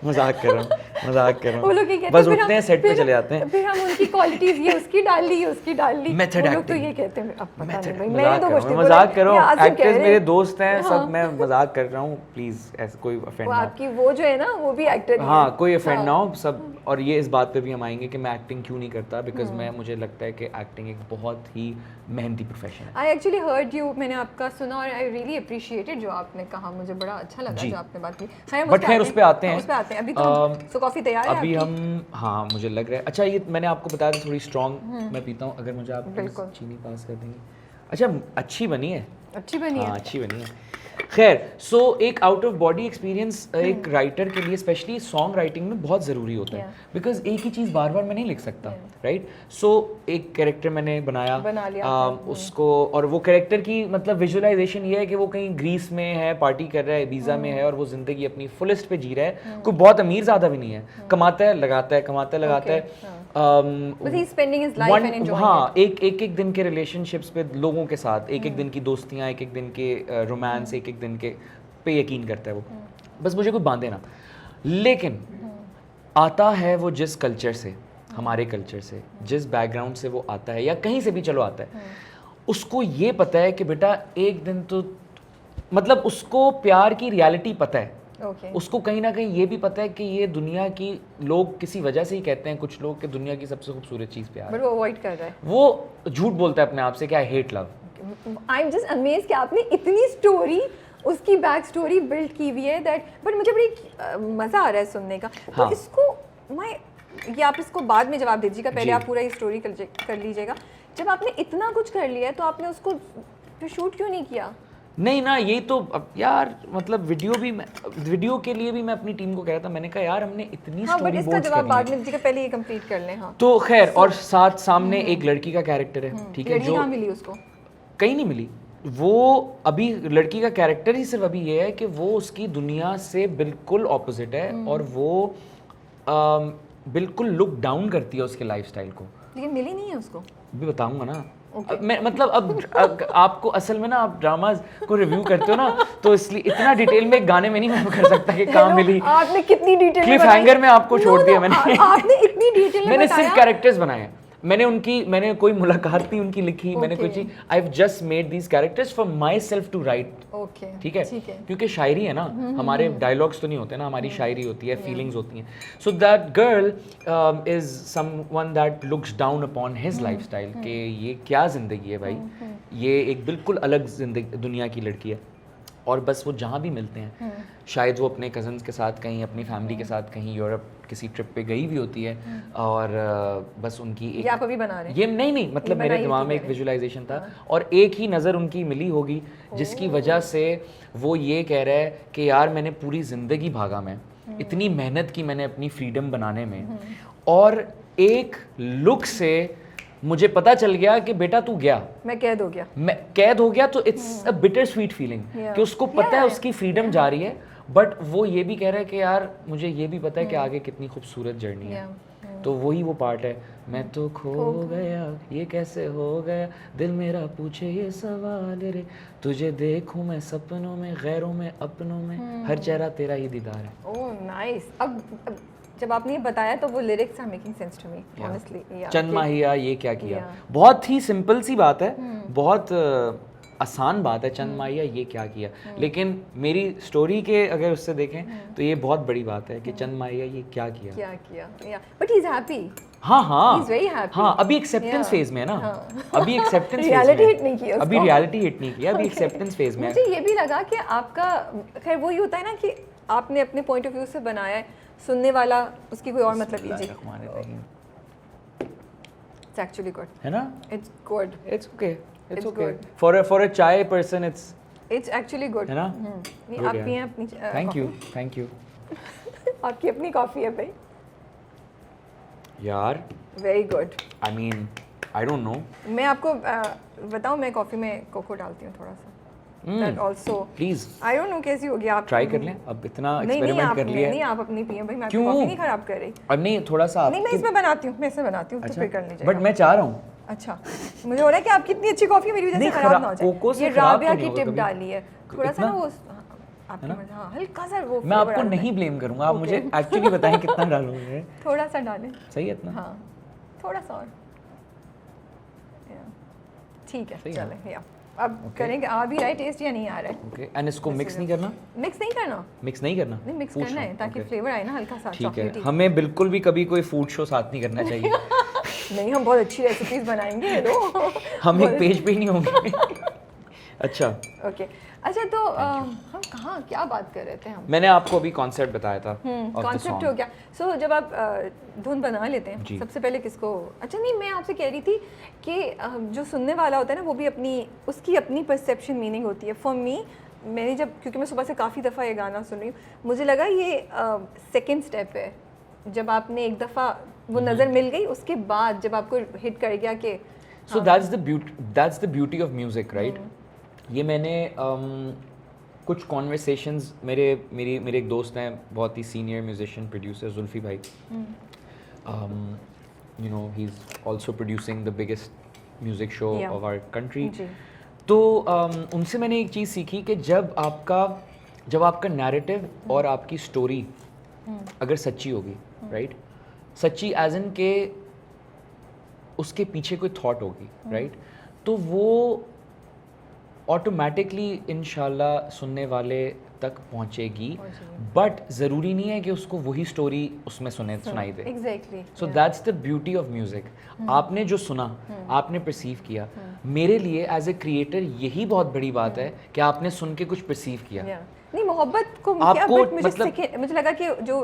A: मजाक कर रहा हूँ, मजाक कर रहा
B: वो लोग ये
A: हूँ।
B: कहते
A: बस
B: फिर
A: उठते
B: हम-
A: हैं, सेट पे
B: फिर-
A: चले जाते हैं।
B: फिर हम उनकी क्वालिटीज ये उसकी डाल ली, ये उसकी डाल ली,
A: Method
B: वो लोग तो
A: acting।
B: ये कहते हैं। अब पता नहीं भाई, मैंने
A: मजाक
B: तो
A: कर
B: कुछ
A: रहा
B: नहीं
A: हूँ,
B: बोला,
A: मजाक कर रहा
B: ये
A: हूँ।
B: आसिफ कह
A: एक्टर्स
B: रहे
A: मेरे
B: हैं।
A: दोस्त हैं
B: हाँ।
A: सब, मैं मजाक कर रहा हूँ। प्लीज ऐसे कोई ऑफेंड
B: वो
A: ना हो।
B: आपकी वो जो है ना वो भी एक्टर ही है।
A: हाँ, कोई ऑफेंड ना हो सब। और ये इस बात पे भी हम आएंगे कि मैं एक्टिंग क्यों नहीं करता, बिकॉज मैं मुझे लगता है कि एक्टिंग एक बहुत ही मेहनती प्रोफेशन है।
B: आई एक्चुअली हर्ड यू, मैंने आपका सुना और आई रियली अप्रिशिएटेड जो आपने कहा, मुझे बड़ा अच्छा लगा
A: जी।
B: जो आपने बात की। खैर,
A: बट खैर उस पे आते हैं।
B: उस पे आते हैं। अभी तो सो कॉफी तैयार है
A: अभी
B: आपकी?
A: हम, हाँ मुझे लग रहा है। अच्छा ये मैंने आपको बताया था थोड़ी स्ट्रॉन्ग मैं पीता हूँ, अगर मुझे आप
B: बिल्कुल।
A: चीनी पास कर देंगे। अच्छा अच्छी बनी है।
B: अच्छी बनी
A: हाँ
B: है।
A: अच्छी बनी है। खैर सो एक आउट ऑफ बॉडी एक्सपीरियंस एक राइटर के लिए स्पेशली सॉन्ग राइटिंग में बहुत ज़रूरी होता है, बिकॉज एक ही चीज़ बार बार मैं नहीं लिख सकता, राइट। सो एक कैरेक्टर मैंने
B: बना लिया
A: उसको, और वो कैरेक्टर की मतलब विजुअलाइजेशन ये है कि वो कहीं ग्रीस में है, पार्टी कर रहा है, वीज़ा में है, और वो ज़िंदगी अपनी फुलेस्ट पे जी रहा है। कोई बहुत अमीर ज़्यादा भी नहीं है, कमाता है लगाता है, कमाता है लगाता है।
B: But he's spending his life and enjoying
A: हाँ, एक दिन के रिलेशनशिप्स पे लोगों के साथ, एक दिन की दोस्तियाँ, एक दिन के रोमांस, एक दिन के पे यकीन करता है वो। बस मुझे कोई बांधे ना। लेकिन आता है वो जिस कल्चर से, हमारे कल्चर से, जिस बैकग्राउंड से वो आता है या कहीं से भी चलो आता है, उसको ये पता है कि बेटा एक दिन तो मतलब उसको प्यार की रियलिटी पता है।
B: Okay.
A: उसको कहीं ना कहीं ये भी पता है कि ये दुनिया की लोग किसी वजह से ही कहते हैं कुछ लोग कि दुनिया की सबसे खूबसूरत चीज़ प्यार है।
B: But वो अवॉइड कर रहा है।
A: वो झूठ बोलता है अपने आप से कि I hate love.
B: I am just amazed कि आपने इतनी स्टोरी, उसकी बैक स्टोरी बिल्ड की हुई है दैट, बट मुझे बड़ी मज़ा आ रहा है सुनने का।
A: हाँ।
B: तो इसको मैं, ये आप इसको बाद में जवाब दीजिएगा, पहले
A: जी।
B: आप पूरा स्टोरी कर लीजिएगा। जब आपने इतना कुछ कर लिया है तो आपने उसको फिर शूट क्यों नहीं किया?
A: नहीं ना, यही तो अब यार मतलब वीडियो के लिए भी मैं अपनी टीम को कह रहा था, मैंने कहा यार हमने इतनी
B: हाँ, बट
A: स्टोरी
B: इसका
A: बोर्ड्स
B: जवाब
A: कर
B: बाद
A: ली
B: में दीजिएगा, पहले ये कंप्लीट कर लें। हाँ,
A: तो खैर, और साथ सामने एक लड़की का कैरेक्टर है, ठीक है,
B: लड़की
A: जो
B: कहाँ मिली उसको?
A: कहीं नहीं मिली। वो अभी लड़की का कैरेक्टर ही सिर्फ अभी ये है कि वो उसकी दुनिया से बिल्कुल ऑपोजिट है, और वो बिल्कुल लुक डाउन करती है उसके लाइफस्टाइल को।
B: लेकिन मिली नहीं है उसको।
A: भी बताऊंगा ना। मैं मतलब अब आपको असल में ना, आप ड्रामाज को रिव्यू करते हो ना, तो इसलिए इतना डिटेल में एक गाने में नहीं मैं कर सकता कि कहाँ मिली।
B: आपने कितनी डिटेल
A: क्लिफ हैंगर में आपको छोड़ दिया मैंने।
B: आपने इतनी डिटेल में
A: मैंने
B: बताया।
A: सिर्फ कैरेक्टर्स बनाए हैं। मैंने कोई मुलाकात नहीं उनकी लिखी, मैंने कोई चीज, I have just made these characters for my self to write.
B: Okay,
A: ठीक है, क्योंकि शायरी है ना, हमारे डायलॉग्स तो नहीं होते ना, हमारी शायरी होती है, फीलिंग्स होती हैं। So that girl is someone that looks down upon his lifestyle कि ये क्या जिंदगी है भाई, ये एक बिल्कुल अलग जिंदगी दुनिया की लड़की है। और बस वो जहाँ भी मिलते हैं, शायद वो अपने कज़न्स के साथ कहीं, अपनी फैमिली के साथ कहीं यूरोप किसी ट्रिप पे गई भी होती है, और बस उनकी एक,
B: ये आप अभी बना रहे हैं?
A: ये नहीं मतलब मेरे दिमाग में एक विजुअलाइजेशन था, और एक ही नज़र उनकी मिली होगी जिसकी वजह से वो ये कह रहा है कि यार मैंने पूरी ज़िंदगी भागा, मैं इतनी मेहनत की मैंने अपनी फ्रीडम बनाने में, और एक लुक से मुझे पता चल गया कि बेटा तू गया,
B: मैं कैद हो गया,
A: मैं कैद हो गया। तो it's a bitter sweet feeling कि उसको पता है उसकी फ्रीडम जा रही है, बट वो ये भी कह रहा है कि यार मुझे ये भी पता है कि आगे कितनी खूबसूरत जर्नी है। तो वही वो पार्ट है, मैं तो खो गया, ये कैसे हो गया, दिल मेरा पूछे ये सवाल रे, तुझे देखूं मैं सपनों में, गैरों में, अपनों में, हर चेहरा तेरा ही दीदार है।
B: Oh nice. अब जब आपने ये बताया तो वो lyrics are making sense to me honestly.
A: Chand Mahiya ये क्या किया, बहुत ही सिंपल सी बात है, बहुत आसान बात है, चंद माहिया ये क्या किया, लेकिन मेरी स्टोरी के अगर उससे देखें तो ये बहुत बड़ी बात है कि चंद माहिया ये क्या किया,
B: बट ही इज हैप्पी।
A: हाँ हाँ,
B: He's very happy.
A: हाँ, अभी एक्सेप्टेंस फेज में है ना, अभी एक्सेप्टेंस
B: रियलिटी हिट नहीं किया,
A: अभी रियलिटी हिट नहीं किया, अभी एक्सेप्टेंस फेज में है।
B: मुझे ये भी लगा कि आपका, खैर वही होता है ना कि आपने अपने पॉइंट ऑफ व्यू से बनाया है, सुनने वाला उसकी कोई और मतलब लीजिए। It's actually good.
A: है ना?
B: It's good.
A: It's okay. It's
B: It's
A: okay.
B: good.
A: For a chai person,
B: It's actually good.
A: है ना?
B: नहीं,
A: Good
B: आप
A: है.
B: पिए अपनी
A: Thank you.
B: आपकी अपनी कॉफ़ी है भाई.
A: यार,
B: Very good.
A: I mean, I don't know.
B: मैं आपको बताऊँ, मैं कॉफ़ी में कोको डालती हूँ थोड़ा सा. That also.
A: Please.
B: I don't know कैसी होगी आप.
A: ट्राई कर लें. अब इतना
B: नहीं
A: एक्सपेरिमेंट कर लिया
B: नहीं
A: है.
B: आप अपनी पिए भाई, मैं आपकी
A: क्यों?
B: कॉफ़ी नहीं खराब कर रही.
A: अब नहीं, थोड़ा सा
B: नहीं, मैं इसमें बनाती हूँ, मैं इसमें बनाती हूँ, तो फिर कर लीजिएगा.
A: बट मैं चाह रहा हूँ.
B: अच्छा, मुझे हो रहा है कि आपकी इतनी अच्छी कॉफ़ी मेरी वजह से
A: नहीं,
B: खराब ना हो
A: कोको
B: जाए.
A: से
B: ये
A: खराब
B: राबिया
A: तो नहीं
B: की
A: होगा
B: टिप
A: कभी.
B: डाली है. थोड़ा सा ना
A: इतना?
B: वो आपकी हाँ, हल्का सा वो.
A: मैं आपको नहीं ब्लेम करूँगा. आप मुझे एक्चुअली बताएं कितना डालोगे.
B: थोड़ा सा डालें.
A: सही है इतना?
B: हाँ, थोड़ा सा और. ठीक है, चलें. या अब करेंगे. आ भी रहा है टेस्ट या नहीं आ रहा है?
A: ओके. एंड इसको मिक्स नहीं करना?
B: मिक्स नहीं करना.
A: मिक्स नहीं करना?
B: नहीं, मिक्स
A: पूछ
B: करना
A: रहा
B: है
A: हूँ.
B: ताकि
A: Okay.
B: फ्लेवर आए ना हल्का सा
A: ठीक है.
B: चॉकलेटी.
A: हमें बिल्कुल भी कभी कोई फूड शो साथ नहीं करना चाहिए.
B: नहीं, हम बहुत अच्छी रेसिपीज बनाएंगे ये दो.
A: हम एक पेज पे ही नहीं होंगे. अच्छा.
B: ओके. अच्छा, तो हम कहाँ क्या बात कर रहे थे हम?
A: मैंने आपको अभी कॉन्सेप्ट बताया था.
B: कॉन्सेप्ट हो गया. सो जब आप धुन बना लेते हैं,
A: जी.
B: सबसे पहले किसको. अच्छा नहीं, मैं आपसे कह रही थी कि जो सुनने वाला होता है ना, वो भी उसकी अपनी परसेप्शन मीनिंग होती है. फॉर मी, मैंने क्योंकि मैं सुबह से काफ़ी दफ़ा ये गाना सुन रही हूँ, मुझे लगा ये सेकेंड स्टेप है. जब आपने एक दफ़ा वो नज़र मिल गई, उसके बाद जब आपको हिट कर गया कि
A: so that's the beauty of music, right? ये मैंने कुछ कॉन्वर्सेशंस मेरे एक दोस्त हैं, बहुत ही सीनियर म्यूजिशियन प्रोड्यूसर, जुल्फी भाई. You know, he is also producing the biggest music show of our country. तो उनसे मैंने एक चीज़ सीखी कि जब आपका नैरेटिव और आपकी स्टोरी अगर सच्ची होगी, राइट? सच्ची एज इन के उसके पीछे कोई थॉट होगी, राइट? तो वो ऑटोमेटिकली इंशाल्लाह सुनने वाले तक पहुंचेगी. बट ज़रूरी नहीं है कि उसको वही स्टोरी उसमें सुनाई दे.
B: Exactly.
A: So that's the beauty of music. आपने जो सुना, आपने परसीव किया. मेरे लिए एज ए क्रिएटर यही बहुत बड़ी बात है कि आपने सुन के कुछ परसीव किया.
B: नहीं, मोहब्बत को
A: आपको
B: क्या, मुझे लगा कि जो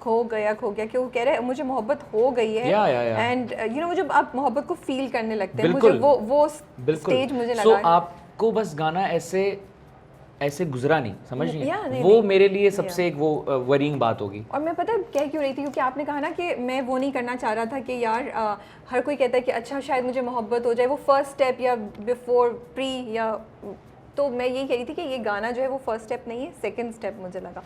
B: खो गया कि वो कह रहे हैं मुझे मोहब्बत हो गई है. एंड यू नो, जब आप मोहब्बत को फील करने लगते हैं, मुझे वो स्टेज मुझे लगा.
A: सो आपको बस गाना ऐसे गुजरा नहीं, समझ नहीं, वो मेरे लिए सबसे एक वो वरीइंग बात होगी. और
B: मैं पता है कह क्यों रही थी, क्योंकि आपने कहा ना कि मैं वो नहीं करना चाह रहा था कि यार हर कोई कहता है कि अच्छा शायद मुझे मोहब्बत हो जाए, वो फर्स्ट स्टेप या बिफोर प्री या. तो मैं यही कह रही थी कि ये गाना जो है वो फर्स्ट स्टेप नहीं है, सेकंड स्टेप मुझे लगा.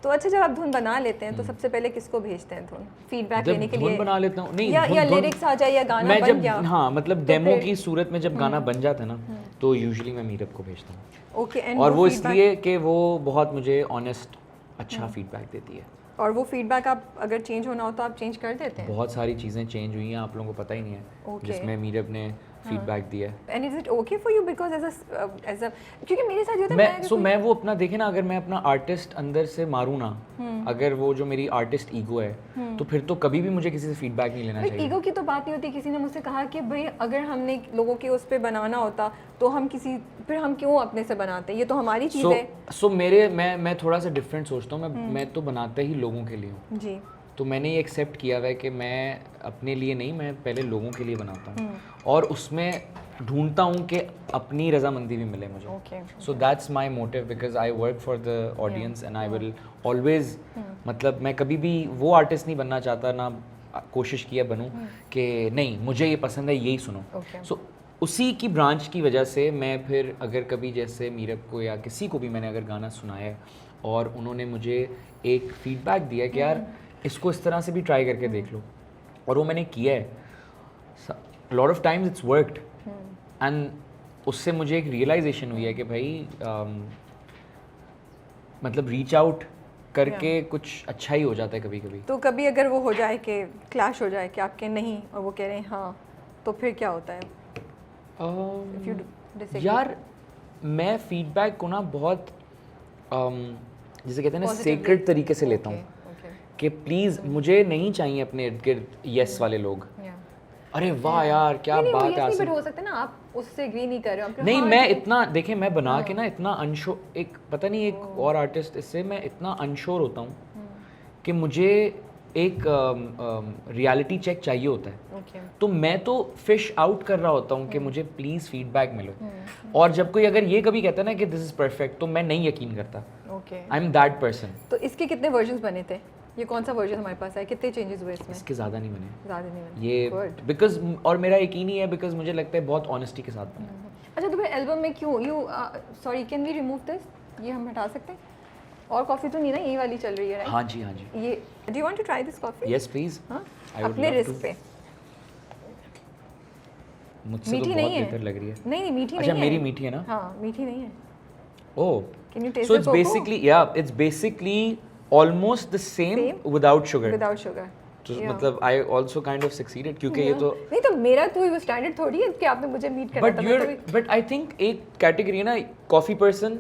B: तो अच्छा, जब आप धुन बना लेते हैं तो सबसे पहले किसको भेजते हैं धुन फीडबैक लेने के लिए?
A: धुन बना लेता हूँ नहीं,
B: या लिरिक्स आ जाए या गाना
A: मैं
B: बन
A: जब
B: गया.
A: हाँ, मतलब डेमो की सूरत में जब गाना बन जाता है ना, तो यूजुअली मैं मीरब को भेजता हूँ.
B: ओके.
A: और वो इसलिए कि वो बहुत मुझे ऑनेस्ट अच्छा फीडबैक देती है.
B: और वो फीडबैक आप अगर चेंज होना हो तो आप चेंज कर देते हैं?
A: बहुत सारी चीज़ें चेंज हुई हैं, आप लोगों को पता ही नहीं है, जिसमें मीरब ने फीडबैक दिया है.
B: And is it okay for you because as a क्योंकि मेरे साथ ये होता है,
A: मैं वो अपना देखे ना, अगर मैं अपना आर्टिस्ट अंदर से मारूँ ना, अगर वो जो मेरी आर्टिस्ट ईगो है, तो फिर तो कभी भी मुझे किसी से फीडबैक नहीं लेना चाहिए.
B: ईगो की तो बात नहीं होती. किसी ने मुझसे कहा कि भाई अगर हमने लोगों के उस पे बनाना होता तो हम फिर हम क्यों अपने से बनाते, ये तो हमारी चीज़ है.
A: सो मैं थोड़ा सा डिफरेंट सोचता हूँ. मैं तो बनाता ही लोगों के लिए हूँ
B: जी.
A: तो मैंने ये एक्सेप्ट किया हुआ है कि मैं अपने लिए नहीं, मैं पहले लोगों के लिए बनाता हूँ, और उसमें ढूंढता हूँ कि अपनी रजामंदी भी मिले मुझे. So that's my motive, because I work for the audience and I will always, मतलब मैं कभी भी वो आर्टिस्ट नहीं बनना चाहता, ना कोशिश किया बनूँ कि नहीं मुझे ये पसंद है यही सुनो. सो उसी की ब्रांच की वजह से मैं फिर अगर कभी जैसे मीरब को या किसी को भी मैंने अगर गाना सुनाया है और उन्होंने मुझे एक फीडबैक दिया कि यार इसको इस तरह से भी ट्राई करके देख लो, और वो मैंने किया है, lot of times it's worked. And उससे मुझे एक रियलाइजेशन हुई है कि भाई मतलब रीच आउट करके कुछ अच्छा ही हो जाता है कभी कभी.
B: तो कभी अगर वो हो जाए कि क्लैश हो जाए कि आपके नहीं और वो कह रहे हैं हाँ, तो फिर क्या होता है?
A: यार मैं फीडबैक को ना बहुत जिसे कहते हैं ना सीक्रेट तरीके से लेता हूँ कि प्लीज़ मुझे नहीं चाहिए अपने इर्द गिर्द यस वाले लोग. अरे वाह यार क्या बात है.
B: नहीं हो सकता ना, आप उससे एग्री नहीं कर रहे हो.
A: नहीं, मैं इतना देखें, मैं बना के ना इतना अनश्योर, एक पता नहीं एक और आर्टिस्ट, इससे मैं इतना अनश्योर होता हूँ कि मुझे एक रियलिटी चेक चाहिए होता है।
B: ओके
A: तो मैं तो फिश आउट कर रहा होता हूँ कि मुझे प्लीज़ फीडबैक मिलो। और जब कोई अगर ये कभी कहता है ना कि दिस इज़ परफेक्ट, तो मैं नहीं यकीन करता।
B: Okay
A: I am that person.
B: तो इसके कितने वर्जन्स बने थे? ये कौन सा वर्जन हमारे पास है? कितने चेंजेस हुए इसमें?
A: इसके ज़्यादा नहीं बने
B: ज़्यादा नहीं बने।
A: ये,
B: Good.
A: बिकॉज, और मेरा यकीन ही है बिकॉज मुझे लगता है बहुत ऑनेस्टी के साथ बना।
B: अच्छा, तो फिर एल्बम में क्यों sorry, can we remove this? ये हम हटा सकते हैं? और कॉफ़ी तो नहीं ना, ये वाली चल रही है, राइट?
A: हाँ जी, हाँ जी।
B: ये do you want to try this coffee?
A: Yes please,
B: हाँ,
A: I would
B: अपने
A: love
B: रिस्क
A: to.
B: पे।
A: मुझसे तो
B: मीठी
A: बहुत
B: नहीं है?
A: बेहतर लग रही है।
B: नहीं मीठी
A: अच्छा,
B: नहीं है।
A: मेरी मीठी है ना?
B: हाँ, मीठी नहीं है।
A: Oh,
B: can you taste
A: so
B: the
A: it's
B: cocoa?
A: basically, yeah, it's basically almost the same without sugar.
B: Without sugar.
A: तो मतलब I also kind of succeeded क्योंकि ये तो
B: नहीं, तो मेरा तो वो स्टैंडर्ड थोड़ी है कि आपने मुझे मीट करना
A: but you're but I think एक कैटेगरी है ना, कॉफी पर्सन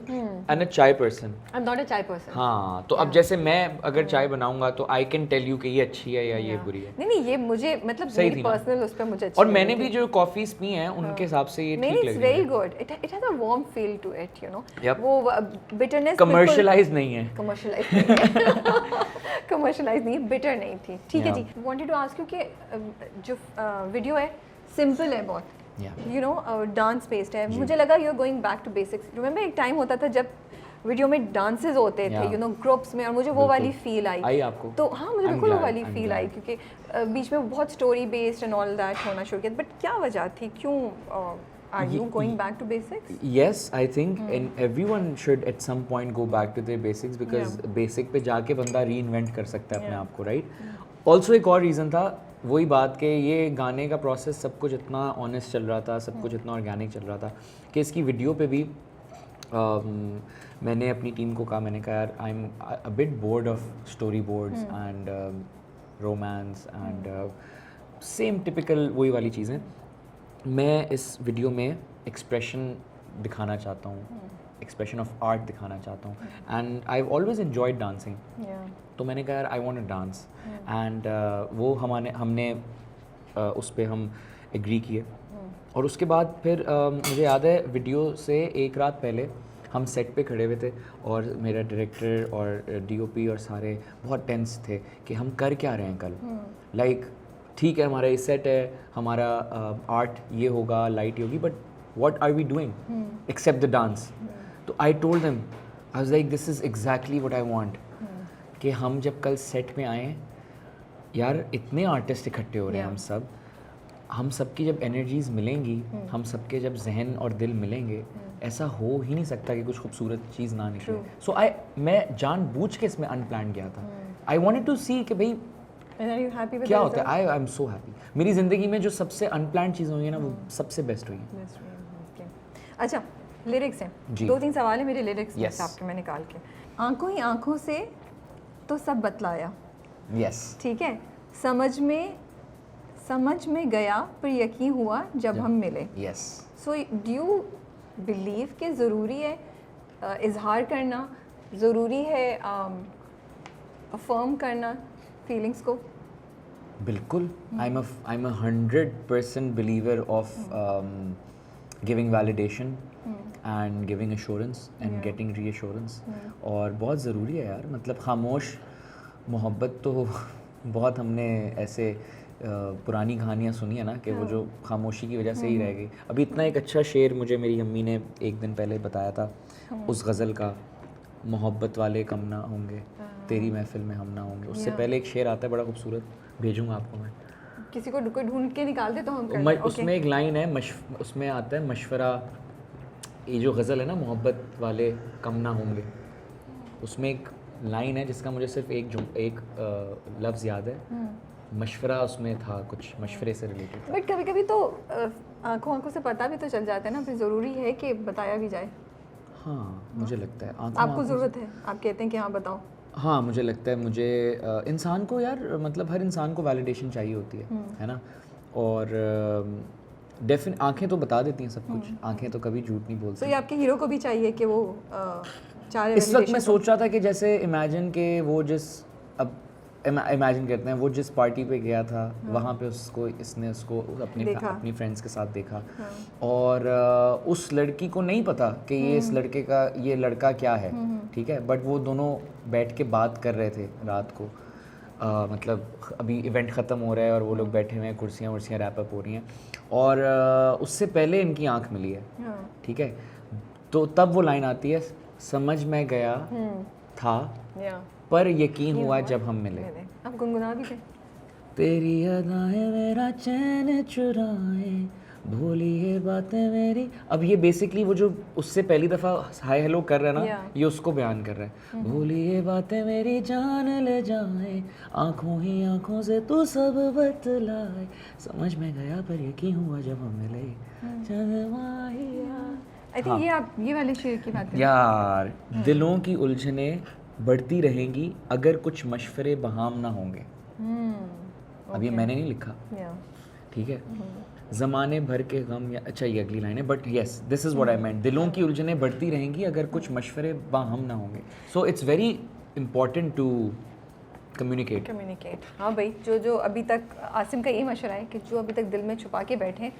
A: एंड अ चाय person.
B: I am not a चाय पर्सन।
A: हाँ, तो अब जैसे मैं अगर चाय बनाऊंगा तो आई कैन टेल यू कि ये अच्छी है या ये बुरी है।
B: नहीं, ये मुझे मतलब
A: सही
B: मेरी
A: थी ना?
B: पर्सनल उस पे मुझे अच्छी
A: और मैंने भी जो कॉफीज पी हैं उनके हिसाब से ये
B: नहीं,
A: ठीक
B: इट्स
A: लग
B: वेरी
A: रही है।
B: Good. It has a warm feel to it, you know.
A: Yep.
B: वो बिटरनेस
A: कमर्शियलाइज नहीं है।
B: कमर्शियलाइज नहीं, बिटर नहीं थी। ठीक है जी। वांटेड टू आस्क यू कि जो वीडियो है सिंपल है बहुत, यू नो, डांस बेस्ड है। मुझे लगा you are going back to basics. Remember एक टाइम होता था जब वीडियो में डांसेस होते थे, यू नो, ग्रुप्स में, और मुझे वो वाली फील आई
A: आपको?
B: तो हाँ, मुझे
A: I'm
B: बिल्कुल वो
A: glad,
B: वाली
A: I'm
B: फील आई,
A: glad.
B: क्योंकि बीच में बहुत story based and all that होना शुरू किया। बट क्या वजह थी? क्यों are you going back to basics?
A: Yes, I think and everyone should at some point go back to their basics because basic पे जाके बंदा reinvent कर सकता है अपने आप को, right? Also एक और reason था वही बात कि ये गाने का प्रोसेस सब कुछ इतना ऑनेस्ट चल रहा था, सब कुछ इतना ऑर्गेनिक चल रहा था कि इसकी वीडियो पे भी मैंने अपनी टीम को कहा, मैंने कहा यार आई am a bit board of story boards and romance and same typical वही वाली चीज़ें। मैं इस वीडियो में एक्सप्रेशन दिखाना चाहता हूँ, एक्सप्रेशन ऑफ आर्ट दिखाना चाहता हूँ and I always enjoyed dancing. तो मैंने कहा यार I want to dance and वो हमने उस पर हम एग्री किए। और उसके बाद फिर मुझे याद है वीडियो से एक रात पहले हम सेट पे खड़े हुए थे और मेरा डायरेक्टर और डीओपी और सारे बहुत टेंस थे कि हम कर क्या रहे हैं कल। लाइक ठीक है, हमारा ये सेट है, हमारा आर्ट ये होगा, लाइट ये होगी, but what are we doing except the dance. तो I told them, I was like this is exactly what I want कि हम जब कल सेट में आए यार, इतने आर्टिस्ट इकट्ठे हो रहे हैं, हम सबकी जब एनर्जीज मिलेंगी, हम सबके जब जहन और दिल मिलेंगे, ऐसा हो ही नहीं सकता कि कुछ खूबसूरत चीज़ ना निकले। सो मैं जानबूझ के इसमें अनप्लान गया था। आई वांटेड टू सी कि भाई क्या होता है। I am so happy. मेरी ज़िंदगी में जो सबसे अनप्लान चीज़ हुई है ना, वो सबसे बेस्ट हुई है।
B: अच्छा, लिरिक्स हैं, 2-3 सवाल है मेरे लिरिक्स में आपके मैं निकाल के। आंखों ही आंखों से तो सब बतलाया,
A: यस,
B: ठीक है, समझ में गया पर यकीन हुआ जब हम मिले।
A: Yes.
B: So do you believe कि ज़रूरी है इजहार करना, ज़रूरी है अफर्म करना फीलिंग्स को?
A: बिल्कुल। आई am a 100% believer of giving validation and giving assurance and getting reassurance. और बहुत ज़रूरी है यार, मतलब खामोश मोहब्बत तो बहुत हमने ऐसे पुरानी कहानियाँ सुनी है ना कि वो जो खामोशी की वजह से ही रह गई। अभी इतना एक अच्छा शेर मुझे मेरी अम्मी ने एक दिन पहले बताया था उस गज़ल का, मोहब्बत वाले कम ना होंगे, तेरी महफिल में हम ना होंगे। उससे पहले एक शेर आता है बड़ा खूबसूरत, भेजूँगा आपको मैं।
B: किसी को ढूंढ के निकाल दे तो हम कर लें।
A: उसमें एक लाइन है, उसमें आता है मशवरा, ये जो गज़ल है ना, मोहब्बत वाले कम ना होंगे, उसमें एक लाइन है जिसका मुझे सिर्फ एक लफ्ज़ याद है, मशवरा उसमें था, कुछ मशवरे से रिलेटेड।
B: बट कभी कभी तो आंखों से पता भी तो चल जाता है ना, फिर ज़रूरी है कि बताया भी जाए।
A: हाँ, मुझे लगता है
B: आपको ज़रूरत है, आप कहते हैं कि हाँ बताओ।
A: हाँ, मुझे लगता है मुझे इंसान को यार, मतलब हर इंसान को वैलिडेशन चाहिए होती है ना। और आंखें तो बता देती हैं सब कुछ, आंखें तो कभी झूठ नहीं बोलती।
B: तो ये आपके हीरो को भी चाहिए कि वो चाहे।
A: इस वक्त मैं सोच रहा था कि जैसे इमेजिन के वो इमेजिन करते हैं वो जिस पार्टी पे गया था, वहाँ पे इसने उसको अपनी फ्रेंड्स के साथ देखा, और उस लड़की को नहीं पता कि ये लड़का क्या है, ठीक है, बट वो दोनों बैठ के बात कर रहे थे रात को। मतलब अभी इवेंट ख़त्म हो रहा है और वो लोग बैठे हुए हैं, कुर्सियाँ वर्सियाँ रैप अप हो रही हैं, और उससे पहले इनकी आंख मिली है, ठीक है, तो तब वो लाइन आती है, समझ में गया था पर यकीन हुआ जब हम मिले।
B: आप गुनगुना भी थे।
A: तेरी अदाएं मेरा चैन चुराए, भूली ये बातें मेरी। अब ये बेसिकली वो जो उससे पहली दफ़ा हाय हेलो कर रहा है ना, ये उसको बयान कर रहा है। भूली ये बातें मेरी जान ले जाए, आंखों ही आंखों से तू सब बतलाए, समझ में गया पर यकीन हुआ जब हम मिले।
B: आई थिंक ये आप ये वाले शेर की बात कर रहे हैं।
A: यार दिलों की उलझने बढ़ती रहेंगी अगर कुछ मशवरे बहाम ना होंगे। अब ये मैंने नहीं लिखा, ठीक है, ज़माने भर के गम या अच्छा ये अगली लाइन है, but yes this is what I meant, दिलों की उलझने बढ़ती रहेंगी अगर कुछ मशवरे बाहम ना होंगे। So it's very important to communicate.
B: हाँ भाई, जो अभी तक आसिम का ये मशवरा है कि जो अभी तक दिल में छुपा के बैठे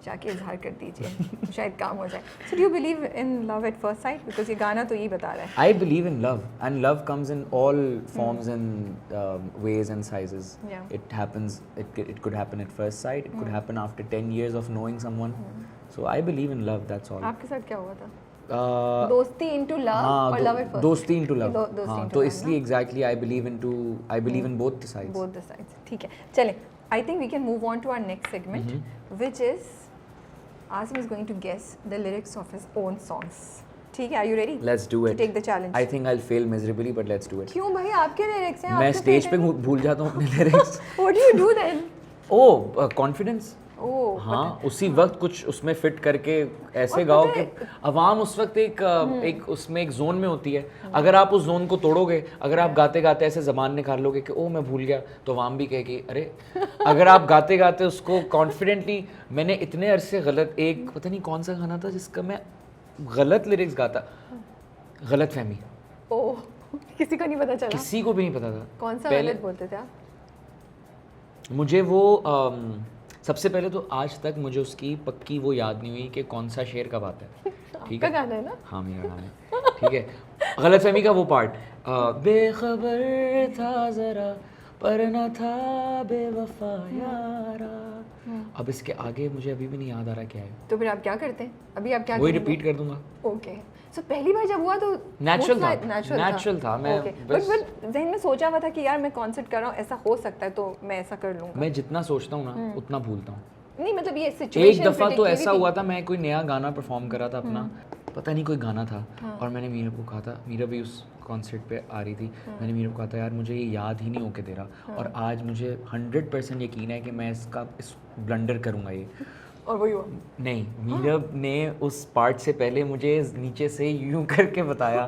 B: जाके इजहार कर दीजिए, शायद काम हो जाए। So do you believe in love at first sight? Because ये गाना तो यही बता रहा है।
A: I believe in love, and love comes in all forms and ways and sizes.
B: Yeah.
A: It happens. It could happen at first sight. It could happen after 10 years of knowing someone. So I believe in love. That's all.
B: आपके साथ क्या हुआ था?
A: दोस्ती
B: into love or love at first?
A: दोस्ती into love.
B: दोस्ती into
A: तो
B: love,
A: इसलिए exactly I believe in both the sides.
B: Both the sides. ठीक है, चलें. I think we can move on to our next segment, which is Asim is going to guess the lyrics of his own songs. ठीक है, are you ready?
A: Let's do it.
B: To take the challenge.
A: I think I'll fail miserably, but let's do it.
B: क्यों भाई, आपके lyrics हैं?
A: मैं stage पे भूल जाता हूँ अपने lyrics.
B: What do you do then?
A: Confidence.
B: Oh
A: हाँ, उसी वक्त कुछ उसमें फिट करके ऐसे गाओ कि अवाम उस वक्त एक उसमें एक जोन में होती है। अगर आप उस जोन को तोड़ोगे, अगर आप गाते गाते ऐसे ज़बान निकाल लोगे कि ओह मैं भूल गया, तो अवाम भी कहेगी अरे। अगर आप गाते गाते उसको कॉन्फिडेंटली, मैंने इतने अरसे गलत, एक पता नहीं कौन सा गाना था जिसका मैं गलत लिरिक्स गाता, गलत फहमी,
B: ओह किसी को नहीं पता चला?
A: किसी को भी नहीं पता था।
B: कौन सा गलत बोलते थे आप?
A: मुझे वो सबसे पहले तो आज तक मुझे उसकी पक्की वो याद नहीं हुई कि कौन सा शेर कब आता है। ठीक है,
B: गाना है ना?
A: हाँ मेरा गाना है, ठीक है। गलतफहमी का वो पार्ट, बेखबर था जरा पर न था बेवफा यारा। अब इसके आगे मुझे अभी भी नहीं याद आ रहा क्या है।
B: तो फिर आप क्या करते हैं अभी? आप क्या
A: वही रिपीट कर दूंगा।
B: ओके, सो पहली बार जब हुआ तो
A: नेचुरल था। मैं
B: बट ज़हन में सोचा हुआ था कि यार मैं कॉन्सर्ट कर रहा हूँ, ऐसा हो सकता है तो मैं ऐसा कर लूँगा।
A: मैं जितना सोचता हूँ ना उतना भूलता हूँ।
B: नहीं मतलब ये सिचुएशन,
A: एक दफ़ा तो ऐसा हुआ था, मैं कोई नया गाना परफॉर्म कर रहा था अपना, पता नहीं कोई गाना था, और मैंने मीरा को कहा था, मीरा भी उस कॉन्सर्ट पे आ रही थी, मैंने मीरा को कहा था यार मुझे ये याद ही नहीं होके दे रहा, और आज मुझे 100% यकीन है कि मैं इस ब्लंडर करूँगा ये।
B: और वही हुआ।
A: नहीं, मीरा ने उस पार्ट से पहले मुझे नीचे से यूं करके बताया,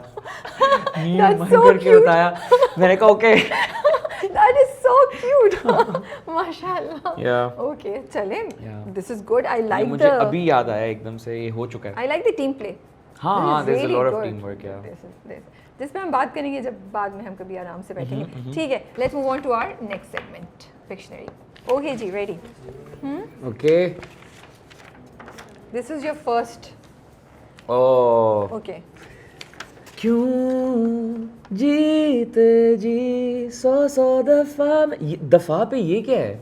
A: बताया, मैंने कहा okay.
B: That is so cute. माशाल्लाह।
A: Yeah.
B: Okay, चले।
A: Yeah.
B: This is good. I like
A: मुझे अभी याद आया एकदम से, ये हो चुका है।
B: I like the team play.
A: हाँ, there's a lot of teamwork, yeah.
B: जिस पे हम बात करेंगे जब बाद में हम कभी आराम से बैठेंगे। ठीक है, let's move on to our next segment, Pictionary. Okay ji, ready?
A: Okay.
B: This is your first.
A: Oh.
B: Okay.
A: क्यों जीते जी 100 दफा दफा पे ये क्या है?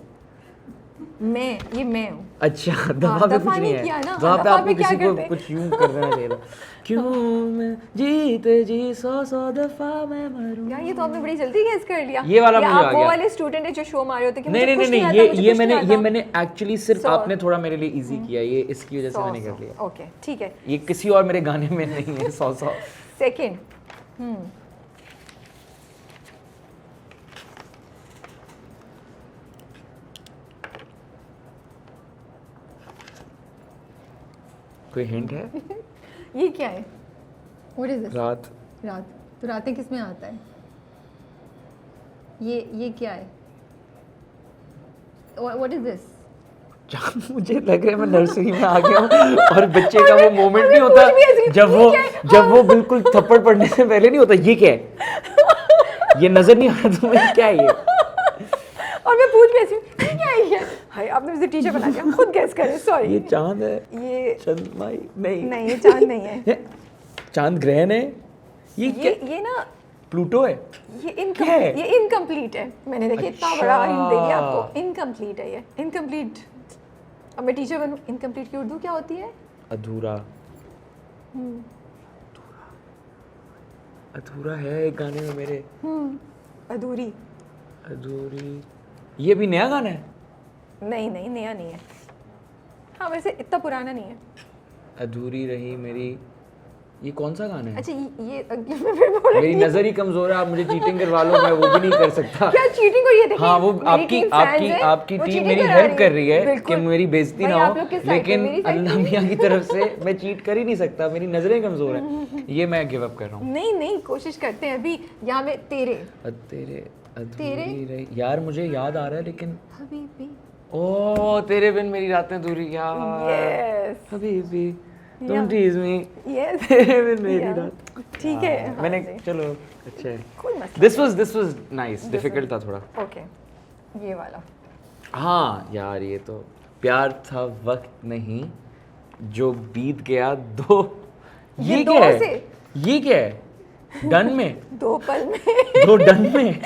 B: ये मैं हूँ।
A: अच्छा, दफा पे कुछ नहीं है। दफा पे आपको किसी को कुछ यूं कर देना चाहिए था। क्यों मैं जीते जी 100 दफा मैं मरूं।
B: यार ये तो आपने बड़ी जल्दी गेस कर लिया।
A: ये वाला मुझे आ गया।
B: वो वाले स्टूडेंट है जो शो मार रहे होते कि
A: नहीं, ये मैंने एक्चुअली सिर्फ आपने थोड़ा मेरे लिए इजी किया, ये इसकी वजह से मैंने कर लिया।
B: ओके, ठीक है।
A: ये किसी और मेरे गाने में नहीं है 100।
B: सेकंड,
A: कोई हिंट है?
B: ये क्या है? What is this?
A: रात।
B: तो रातें किस में आता है? ये क्या है? What is this?
A: मुझे लग रहा है मैं नर्सरी में आ गया हूँ और बच्चे का वो मोमेंट नहीं होता जब वो बिल्कुल थप्पड़ पड़ने से पहले नहीं होता, ये क्या है? ये नजर नहीं आ रहा तुम्हें क्या है ये?
B: और मैं पूछ भी ऐसी ये क्या है ये? हाय, आपने मुझे टीचर बना दिया, खुद गेस करें। सॉरी,
A: ये चांद है।
B: ये
A: चंद्रमा नहीं,
B: ये चांद नहीं है।
A: चांद ग्रहण है। ये
B: ना
A: प्लूटो है?
B: ये
A: क्या है?
B: ये इनकम्प्लीट है। मैंने देखिए इतना
A: अच्छा।
B: बड़ा हिंट दे दिया आपको। इनकम्प्लीट है ये, इनकम्प्लीट। अब मैं टीचर बनूं, इनकम्प्लीट की उर्दू क्या होती है?
A: अधूरा। अधूरा है एक गाने में मेरे।
B: अधूरी।
A: अधूरी। ये भी नया गाना है?
B: नहीं नहीं, नया नहीं है। हाँ वैसे इतना पुराना नहीं है।
A: अधूरी रही मेरी, ये कौन सा गाना है?
B: अच्छा ये मैं फिर बोल रही
A: मेरी नजर ही कमजोर है, आप मुझे चीटिंग करवा लो, मैं वो भी नहीं कर सकता।
B: क्या चीटिंग हो? ये देखिए
A: हाँ वो
B: मेरी
A: आपकी
B: टीम fans
A: आपकी
B: है,
A: आपकी
B: वो
A: टीम
B: cheating
A: मेरी
B: करा
A: हेल्प कर रही है कि
B: बिल्कुल।
A: मेरी बेइज्जती
B: भाई,
A: ना
B: आप
A: हो,
B: लोग किस side पे?
A: लेकिन
B: मेरी side
A: अल्लाह
B: पे?
A: मियाँ की तरफ से मैं चीट कर ही नहीं सकता, मेरी नजरें कमजोर हैं, ये मैं गिव अप कर रहा हूँ।
B: नहीं नहीं, कोशिश करते हैं। अभी यहाँ में तेरे
A: तेरे
B: तेरे?
A: अधूरी रही यार, मुझे याद आ रहा है लेकिन
B: हबीबी।
A: ओ तेरे बिन मेरी रातें अधूरी यार।
B: यस
A: हबीबी तुम
B: Yeah.
A: टीज मी,
B: यस
A: तेरे बिन मेरी
B: Yeah.
A: रात।
B: ठीक है। हाँ
A: मैंने
B: जी।
A: चलो अच्छा है।
B: कोई मसला
A: दिस वाज नाइस, डिफिकल्ट था थोड़ा।
B: ओके ये वाला।
A: हाँ यार ये तो प्यार था वक्त नहीं जो बीत गया दो।
B: ये
A: क्या
B: दो
A: है?
B: से?
A: ये क्या है? डन में?
B: दो पल में
A: दो डन में?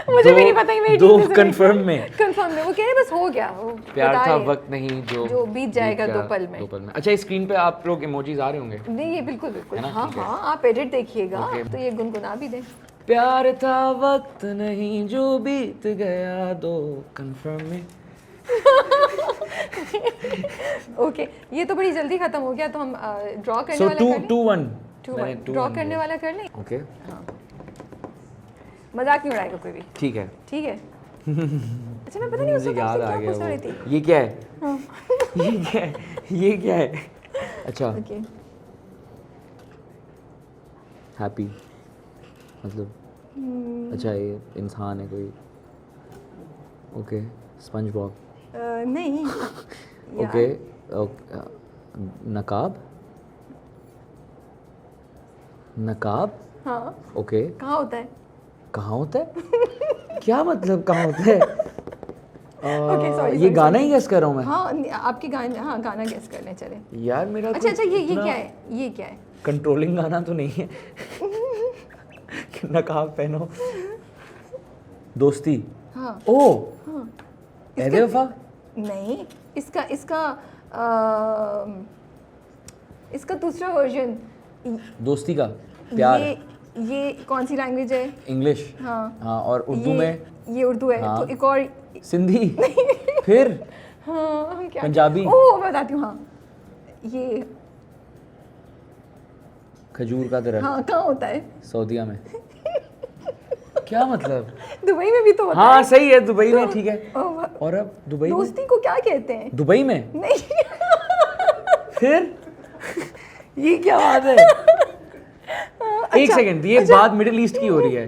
B: मुझे भी नहीं पता, ये मेरी
A: दो
B: टीम से
A: कंफर्म में?
B: कंफर्म में वो कह रहे बस हो गया, वो
A: प्यार
B: बता
A: था
B: रहे।
A: वक्त नहीं जो
B: बीत जाएगा दो पल में।
A: दो पल में। अच्छा इस स्क्रीन पे आप लोग इमोजीज आ रहे होंगे?
B: नहीं ये बिल्कुल बिल्कुल।
A: है ना?
B: हाँ
A: ठीक है।
B: हाँ आप एडिट देखिएगा
A: Okay.
B: तो ये गुनगुना भी दें।
A: प्यार था वक्त नहीं जो बीत गया दो कंफर्म में।
B: ओके ये तो बड़ी जल्दी खत्म हो गया, तो हम ड्रॉ करने
A: सो
B: वाला
A: टू
B: कर लें?
A: टू वन
B: मैंने ड्रॉ करने वाला कर लें।
A: ओके
B: मजाक नहीं उड़ाएगा कोई भी,
A: ठीक है।
B: ठीक है। अच्छा मैं पता नहीं उस
A: मुझे
B: वक्त
A: याद
B: आपसे
A: आ
B: क्या
A: गया
B: पूछ रही
A: वो।
B: थी।
A: ये क्या है? ये क्या है? ये क्या है? अच्छा
B: ओके
A: हैप्पी मतलब अच्छा ये इंसान है कोई? Okay sponge Bob.
B: नहीं
A: ओके नकाब? नकाब
B: हाँ
A: ओके
B: कहाँ होता है?
A: कहाँ होता है? क्या मतलब कहाँ होता है?
B: Okay, sorry,
A: ये
B: sorry,
A: गाना
B: sorry.
A: ही गेस कर रहा हूँ मैं।
B: हाँ आपके गाने, हाँ गाना गेस करने चले।
A: यार मेरा
B: अच्छा अच्छा ये क्या है? ये क्या है?
A: कंट्रोलिंग गाना तो नहीं है कि नकाब पहनो। दोस्ती?
B: हाँ
A: ओ
B: हाँ
A: ऐदे वफा?
B: नहीं इसका इसका इसका दूसरा वर्जन।
A: दोस्ती का प्यार?
B: ये कौन सी लैंग्वेज है?
A: इंग्लिश?
B: हाँ
A: हाँ और उर्दू में?
B: ये उर्दू है।
A: हाँ।
B: तो एक और
A: सिंधी? फिर
B: हाँ हम क्या
A: पंजाबी?
B: ओह मैं बताती हूँ। हाँ ये
A: खजूर का दरख्त?
B: हाँ कहाँ होता है?
A: सऊदीया में? क्या मतलब?
B: दुबई में भी तो होता
A: हाँ
B: है।
A: सही है दुबई में, ठीक है।
B: ओह,
A: और अब दुबई में?
B: दोस्ती को क्या कहते हैं?
A: दुबई में?
B: नहीं
A: फिर ये क्या बात है? एक सेकंड, ये बात मिडिल ईस्ट की हो रही है।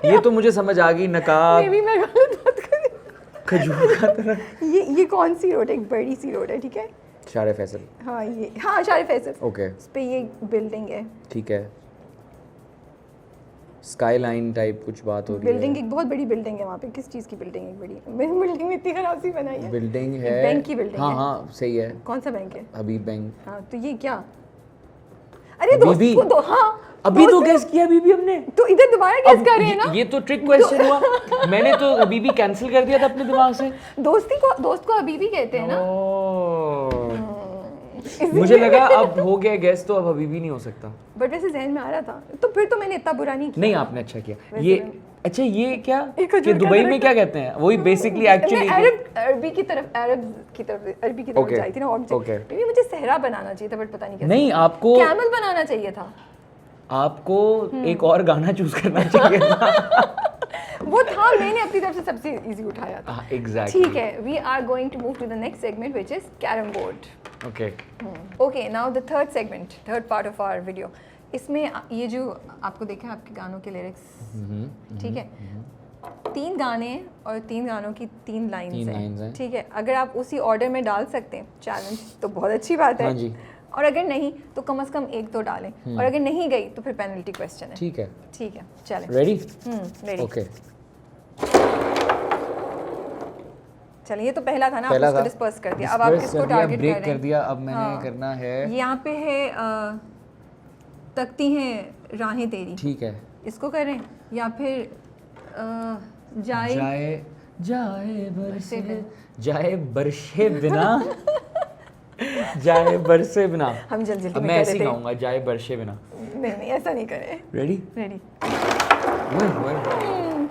A: ये तो मुझे समझ आ गई, नकाब
B: मे बी मैं गलत बात कर रही
A: खजूर का तरह।
B: हूँ। ये कौन सी रोड है? एक बड़ी सी रोड है, ठीक है।
A: शारे फैसल?
B: हाँ ये हाँ शारिफ फैसल।
A: ओके
B: इस पे ये बिल्डिंग है।
A: ठीक है। स्काई लाइन टाइप कुछ बात हो रही है?
B: बिल्डिंग एक बहुत बड़ी बिल्डिंग है वहाँ पे। किस चीज़ की बिल्डिंग है? एक बड़ी मेरी बिल्डिंग में इतनी खराब सी बनाई है।
A: बिल्डिंग है?
B: बैंक की बिल्डिंग
A: हाँ
B: है।
A: हाँ सही है।
B: कौन सा बैंक है?
A: हबीब बैंक?
B: हाँ तो ये क्या? अरे दोस्त
A: हबीबी?
B: को दो हाँ
A: अभी तो
B: दोस्त
A: गैस किया अभी हमने।
B: तो इधर दोबारा गेस
A: अब
B: कर रहे हैं ना।
A: ये तो ट्रिक क्वेश्चन हुआ। मैंने तो हबीबी कैंसिल कर दिया था अपने दिमाग से।
B: दोस्त को हबीबी कहते हैं ना।
A: ओह, मुझे लगा अब हो गया गैस तो अब हबीबी नहीं हो सकता।
B: बट वैसे जहन में आ रहा था, तो फिर तो मैंने इतना बुरा नहीं किया।
A: नहीं आपने अच्छा किया।
B: वैसे
A: ये
B: मैं-
A: अच्छा ये क्या
B: ये खजूर
A: कि
B: का
A: दुबई में
B: दरख्त।
A: क्या कहते हैं? वही बेसिकली
B: मैं
A: एक्चुअली
B: अरबी की तरफ
A: Okay,
B: जाई थी ना
A: okay.
B: ऑब्जेक्ट। मे मुझे सहरा बनाना चाहिए था बट पता नहीं कैसे।
A: नहीं आपको
B: कैमल बनाना चाहिए था।
A: आपको एक और गाना चूज करना चाहिए था।
B: वो था, मैंने अपनी तरफ से सबसे इजी उठाया था।
A: एग्जैक्टली
B: ठीक है, we are going to move to the next segment which is carrom board.
A: Okay
B: okay now the third segment, third part of our video. इसमें ये जो आपको देखा है आपके गानों के लिरिक्स, ठीक है। 3 गाने हैं और 3 गानों की 3 लाइन्स हैं, ठीक है। अगर आप उसी ऑर्डर में डाल सकते हैं चैलेंज तो बहुत अच्छी बात है।
A: हाँ जी।
B: और अगर नहीं तो कम से कम एक तो डालें, और अगर नहीं गई तो फिर पेनल्टी क्वेश्चन है।
A: ठीक है
B: ठीक है चलें।
A: रेडी?
B: रेडी।
A: ओके
B: चलिए ये तो पहला था ना,
A: पहला
B: आपने
A: था।
B: डिस्पर्स कर दिया। अब आप किसको टारगेट कर
A: ब्रेक
B: रहे
A: कर
B: हैं?
A: दिया। अब मैंने
B: हाँ।
A: करना है
B: यहाँ पे है तकती हैं राहें तेरी,
A: ठीक है।
B: इसको करें या फिर जाए
A: जाए जाए बरसे जाए बरसे बिना जाए बरसे बिना।
B: हम जल्दी
A: अब मैं ऐसे ही गाऊंगा, जाए बरसे बिना।
B: नहीं नहीं ऐसा नहीं करें।
A: Ready
B: ready.
A: ओए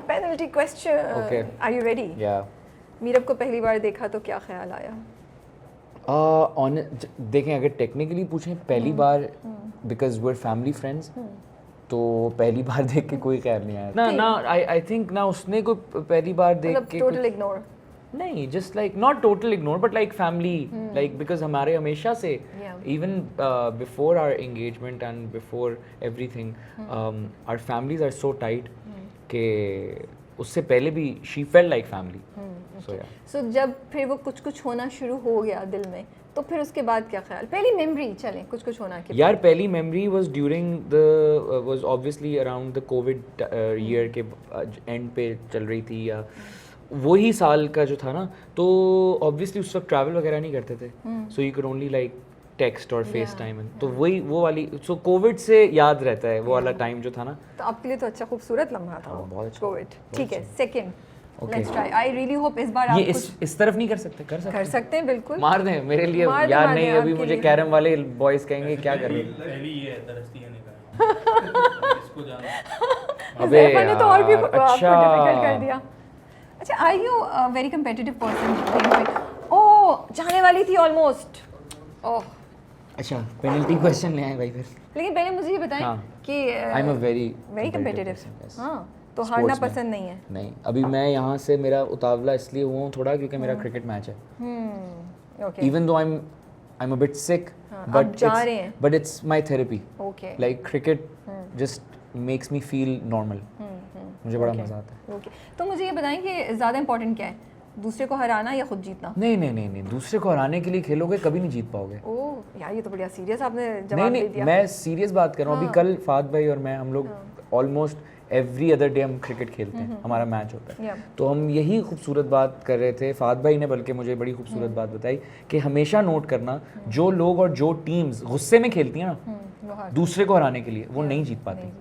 B: penalty question.
A: Okay.
B: Are you ready?
A: या
B: मीरब को पहली बार देखा तो क्या ख्याल आया?
A: देखें, अगर टेक्निकली पूछें पहली बार, because we are family friends, तो पहली बार देख के कोई ख्याल नहीं आया ना। आई थिंक ना उसने कोई पहली बार देख
B: मतलब
A: के
B: टोटल इग्नोर?
A: नहीं, just like not total ignore but like family, like because हमारे हमेशा से even before our engagement and before everything our families are so tight कि उससे पहले भी she felt like family.
B: So जब फिर वो कुछ कुछ होना शुरू हो गया दिल में, तो फिर उसके बाद क्या ख्याल? पहली मेमोरी चलें कुछ कुछ होना के
A: यार, पहली memory was during the was obviously around the Covid year के एंड पे चल रही थी, या वही साल का जो था ना, तो ऑब्वियसली उस वक्त ट्रैवल वगैरह नहीं करते थे, so you can only like text और फेस टाइम, तो वही वो वाली, सो कोविड से याद रहता है वो वाला टाइम जो था ना।
B: तो आपके लिए तो अच्छा खूबसूरत लम्हा था
A: बहुत अच्छा,
B: कोविड। ठीक है, second
A: Okay.
B: Let's try. I really hope इस बार आप
A: ये इस तरफ नहीं कर सकते? कर
B: सकते हैं बिल्कुल।
A: मार दें मेरे लिए यार। नहीं, अभी मुझे कैरम वाले बॉयज कहेंगे क्या कर रहे हैं।
C: पहली ये है तरसती है निकाल इसको जाना।
A: अबे
B: ने तो और भी
A: यार,
B: आपको
A: अच्छा।
B: डिफिकल्ट कर दिया। अच्छा, are you very competitive person? Oh, जाने वाली थी ऑलमोस्ट। ओह,
A: अच्छा, पेनल्टी क्वेश्चन ले आए भाई फिर।
B: लेकिन पहले मुझे ये बताएं
A: हाँ।
B: कि
A: आई एम अ वेरी
B: कंपेटिटिव। हाँ, तो हारना पसंद नहीं है?
A: नहीं, अभी मैं यहाँ से मेरा उतावला इसलिए हुआ हूँ थोड़ा क्योंकि मेरा क्रिकेट मैच है।
B: Okay.
A: Even though I am a bit सिक,
B: आप जा रहे हैं।
A: But it's my therapy.
B: Okay.
A: Like cricket just makes me feel normal. मुझे बड़ा मजा आता है।
B: ओके, तो मुझे ये बताएं कि ज़्यादा इंपॉर्टेंट क्या है, दूसरे को हराना या खुद जीतना?
A: नहीं नहीं नहीं नहीं, दूसरे को हराने के लिए खेलोगे कभी नहीं जीत पाओगे।
B: ओह यार, ये तो बढ़िया सीरियस आपने
A: नहीं
B: जवाब दे
A: नहीं,
B: दिया।
A: मैं सीरियस बात कर रहा हूँ। अभी कल फाद भाई और मैं, हम लोग ऑलमोस्ट एवरी अदर डे हम क्रिकेट खेलते हैं, हमारा मैच होता है। तो हम यही खूबसूरत बात कर रहे थे, फाद भाई ने बल्कि मुझे बड़ी खूबसूरत बात बताई कि हमेशा नोट करना, जो लोग और जो टीम्स गुस्से में खेलती हैं ना दूसरे को हराने के लिए, वो नहीं जीत पाती।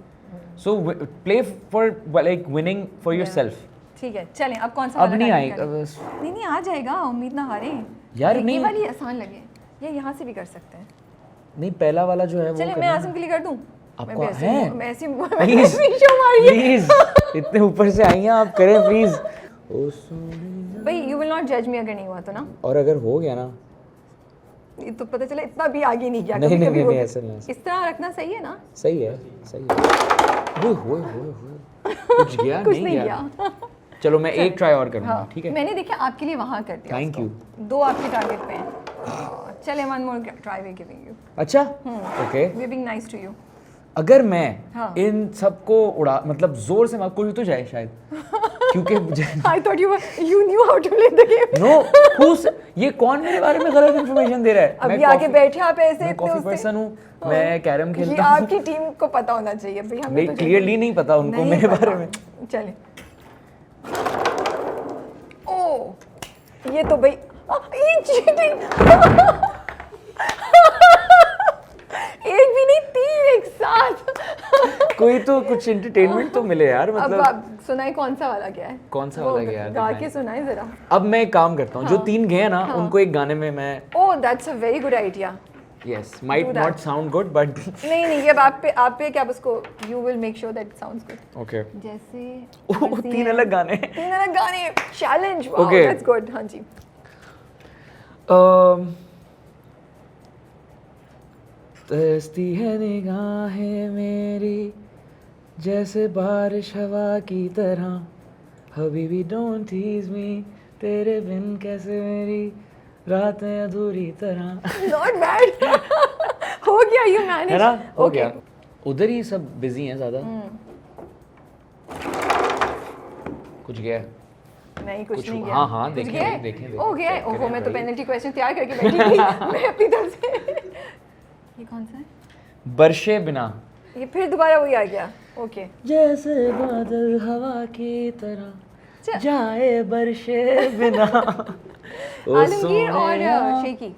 A: So play for like winning for yourself.
B: ठीक है, चलें अब कौन सा
A: अब
B: वाला
A: नहीं
B: टाइम
A: आएगा
B: करें?
A: बस।
B: नहीं आ जाएगा, उम्मीद ना हारें
A: यार।
B: ये
A: नहीं,
B: वाली आसान लगे, ये यहाँ से भी कर सकते हैं।
A: नहीं, पहला वाला जो है वो
B: चलें, मैं आसिम के लिए कर दूं?
A: आपको
B: मैं
A: है?
B: मैं ऐसी
A: प्लीज प्लीज, इतने ऊपर से आई हैं आप, करें प्लीज। ओ सोनिया।
B: भाई यू विल नॉट जज मी अगर नहीं हुआ तो ना।
A: और अगर हो गया ना,
B: ये तो पता चला इतना भी आगे नहीं गया।
A: नहीं
B: कभी
A: नहीं
B: कभी
A: नहीं,
B: हो
A: नहीं
B: गया।
A: ऐसा नहीं, ऐसा
B: इस तरह रखना सही है ना?
A: सही है, सही है। होए कुछ गया
B: कुछ
A: नहीं
B: गया।
A: चलो मैं एक ट्राई और करूंगा,
B: हाँ,
A: ठीक है?
B: मैंने देखा आपके लिए वहाँ कर दिया।
A: Thank you.
B: दो आपके टारगेट पे हैं। चले, one more try we giving you.
A: अच्छा, okay.
B: We being nice to you.
A: अगर मैं
B: हाँ।
A: इन सबको उड़ा, मतलब जोर से मार, कोई तो जाए शायद, क्योंकि
B: I thought you knew how to play the game.
A: No, ये कौन मेरे बारे में गलत इन्फॉर्मेशन दे रहा है?
B: अभी आगे बैठे आप ऐसे
A: मैं
B: इतने
A: कॉफी
B: उससे-
A: पर्सन हूँ, मैं कैरम
B: ये
A: खेलता हूँ।
B: आपकी टीम को पता होना चाहिए भाई, हमें
A: नहीं,
B: तो
A: क्लियरली नहीं पता उनको
B: नहीं
A: मेरे
B: पता।
A: बारे में।
B: चले। ओ, ये तो भाई ये चीटिंग। एक भी नहीं, तीन एक साथ।
A: कोई तो कुछ एंटरटेनमेंट तो मिले यार,
B: अब
A: मतलब।
B: आप सुनाए कौन सा वाला क्या है?
A: कौन सा
B: वो
A: वाला गया है?
B: गा के सुनाए जरा।
A: अब मैं एक काम करता हूँ, जो तीन गए हैं ना, उनको एक गाने में मैं,
B: oh that's a very good idea.
A: Yes, might
B: Do that.
A: Not sound good but
B: नहीं नहीं, ये अब आप पे क्या, उसको you will make sure that sounds good.
A: Okay.
B: जैसे
A: तीन अलग गाने।
B: तीन अलग गाने, challenge. Wow,
A: Okay.
B: That's good. हाँ जी।
A: तरसती है निगाहें मेरी जैसे बारिश हवा की तरह, हबीबी डोंट टीज मी, तेरे बिन कैसे मेरी रातें अधूरी तरह।
B: Not bad. हो गया, यू मैनेज।
A: है ना, हो
B: Okay.
A: गया। उधर ही सब बिजी हैं ज्यादा। कुछ गया?
B: नहीं, कुछ नहीं
A: हुआ।
B: गया।
A: हाँ, हाँ,
B: कुछ
A: देखें,
B: गया है?
A: देखें,
B: हो गया है।
A: check
B: ओहो,
A: करें
B: मैं तो
A: भाई।
B: पेनल्टी क्वेश्चन तैयार करके बैठी थी। मैं अपनी तरफ से। ये कौन सा है?
A: बरशे बिना।
B: ये फिर दोबारा वही आ गया। ओके।
A: जैसे बादल हवा की तरह
B: अच्छा।
A: जाए बरशे बिना। ओ
B: आलमगीर और
A: सोनिया।
B: शेकी।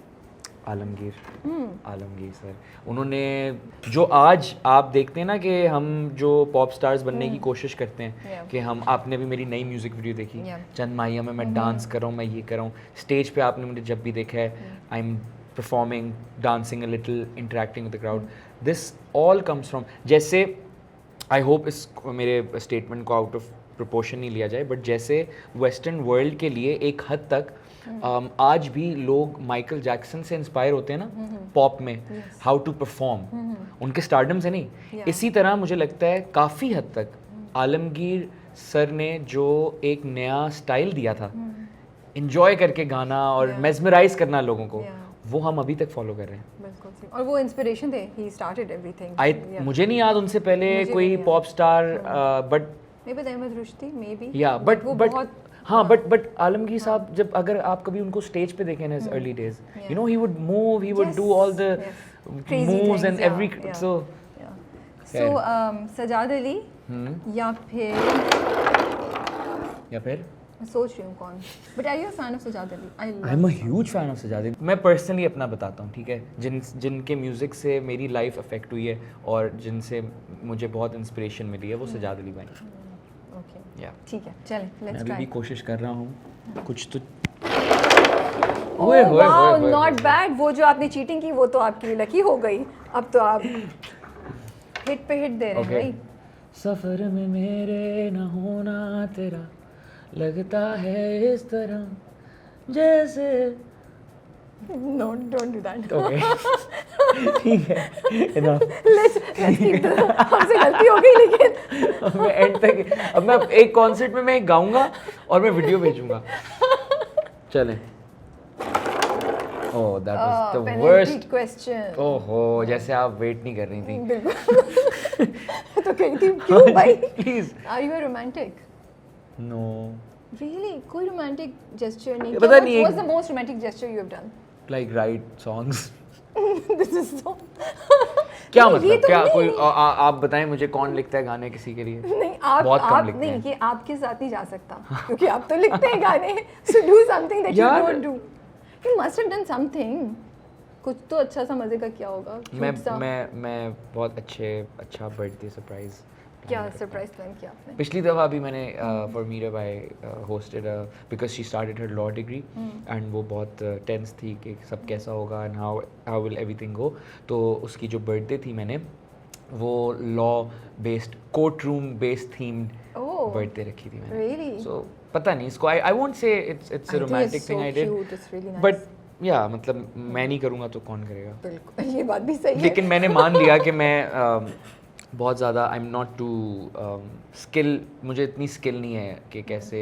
A: आलमगीर सर, उन्होंने जो आज आप देखते हैं ना कि हम जो पॉप स्टार्स बनने की कोशिश करते हैं
B: Yeah.
A: कि हम, आपने भी मेरी नई म्यूज़िक वीडियो देखी,
B: Yeah.
A: चंद माहिया में मैं डांस कर रहा हूँ, मैं ये कर रहा हूँ, स्टेज पे आपने मुझे जब भी देखा है, I am performing, dancing a little, interacting with the crowd, this all comes from, जैसे आई होप इस मेरे स्टेटमेंट को आउट ऑफ प्रोपोर्शन नहीं लिया जाए, बट जैसे वेस्टर्न वर्ल्ड के लिए एक हद तक आज भी लोग माइकल जैक्सन से इंस्पायर होते हैं ना पॉप में, हाउ टू परफॉर्म, उनके स्टारडम से नहीं,
B: Yeah.
A: इसी तरह मुझे लगता है काफ़ी हद तक आलमगीर सर ने जो एक नया स्टाइल दिया था इंजॉय करके गाना और
B: Yeah.
A: मेस्मराइज करना लोगों को,
B: Yeah.
A: वो हम अभी तक फॉलो कर रहे हैं।
B: बिल्कुल सही। और वो इंस्पिरेशन थे, ही स्टार्टेड एवरीथिंग।
A: मुझे नहीं याद उनसे पहले
B: मुझे
A: कोई
B: नहीं याद।
A: Pop star, but
B: maybe Ahmed Rushdi, maybe,
A: या
B: वो
A: बट
B: बहुत
A: हाँ, बट आलमगीर साहब, जब अगर आप कभी उनको स्टेज पे देखें ना early days, you know, he would move, he would do all the
B: Crazy
A: moves and
B: things, yeah,
A: every,
B: yeah.
A: So
B: so Sajjad Ali या फिर
A: या फिर
B: मैं सोच रही हूँ कौन, but are you a fan of Sajjad Ali?
A: I am a huge fan of Sajjad Ali. मैं पर्सनली अपना बताता हूँ, ठीक है, जिनके म्यूज़िक से मेरी लाइफ अफेक्ट हुई है और जिनसे मुझे बहुत इंस्पिरेशन मिली है, वो सजाद अली भाई।
B: ओके,
A: या
B: ठीक है, चलें,
A: मैं
B: लेट्स
A: अभी
B: ट्राई।
A: भी कोशिश कर रहा हूँ कुछ तो।
B: Oh wow, not bad. वो जो आपने चीटिंग की वो तो आपके लिए लकी हो गई, अब तो आप हिट पे हिट दे रहे हैं भाई।
A: सफर में मेरे न होना तेरा लगता है इस तरह जैसे,
B: no, don't do that.
A: Okay ठीक है, इनफ।
B: लेट्स कीप, हमसे गलती हो गई, लेकिन
A: अब मैं एंड तक, अब मैं एक कॉन्सर्ट में मैं गाऊंगा और मैं वीडियो भेजूंगा। चलें। Oh that was the worst
B: question.
A: ओहो, जैसे आप वेट नहीं कर रही थी।
B: बिल्कुल। तो कही थी क्यों भाई?
A: Please.
B: Are you a romantic?
A: No,
B: really? कोई रोमांटिक जेस्चर नहीं?
A: पता नहीं,
B: what's the most romantic gesture you have done?
A: Like right songs.
B: This is so
A: क्या
B: नहीं, ये
A: मतलब,
B: तो
A: क्या
B: नहीं,
A: कोई
B: नहीं।
A: आप बताएं मुझे, कौन लिखता है गाने किसी के लिए?
B: नहीं, आप
A: बहुत कम
B: आप
A: लिखते
B: नहीं,
A: हैं।
B: ये आपके साथ नहीं जा सकता क्योंकि आप तो लिखते हैं गाने। So do something that you
A: यार।
B: Don't do. You must have done something. कुछ तो अच्छा सा मजे का क्या होगा? cute सा।
A: मैं बहुत अच्छा बर्थडे सरप्राइज।
B: क्या सरप्राइज प्लान किया आपने?
A: पिछली दफ़ा भी मैंने for Meera I hosted because she started her law degree and वो बहुत टेंस थी कि सब कैसा होगा and how will everything go. तो उसकी जो बर्थडे थी, मैंने वो law based, court room based themed
B: Oh,
A: birthday रखी थी मैंने।
B: really?
A: सो पता नहीं इसको, I won't say it's a romantic thing I did,
B: It's really nice.
A: But या मतलब मैं नहीं करूँगा तो कौन करेगा।
B: बिल्कुल, ये बात भी सही है।
A: लेकिन मैंने मान लिया कि मैं बहुत ज़्यादा I am not too skill, मुझे इतनी स्किल नहीं है कि कैसे,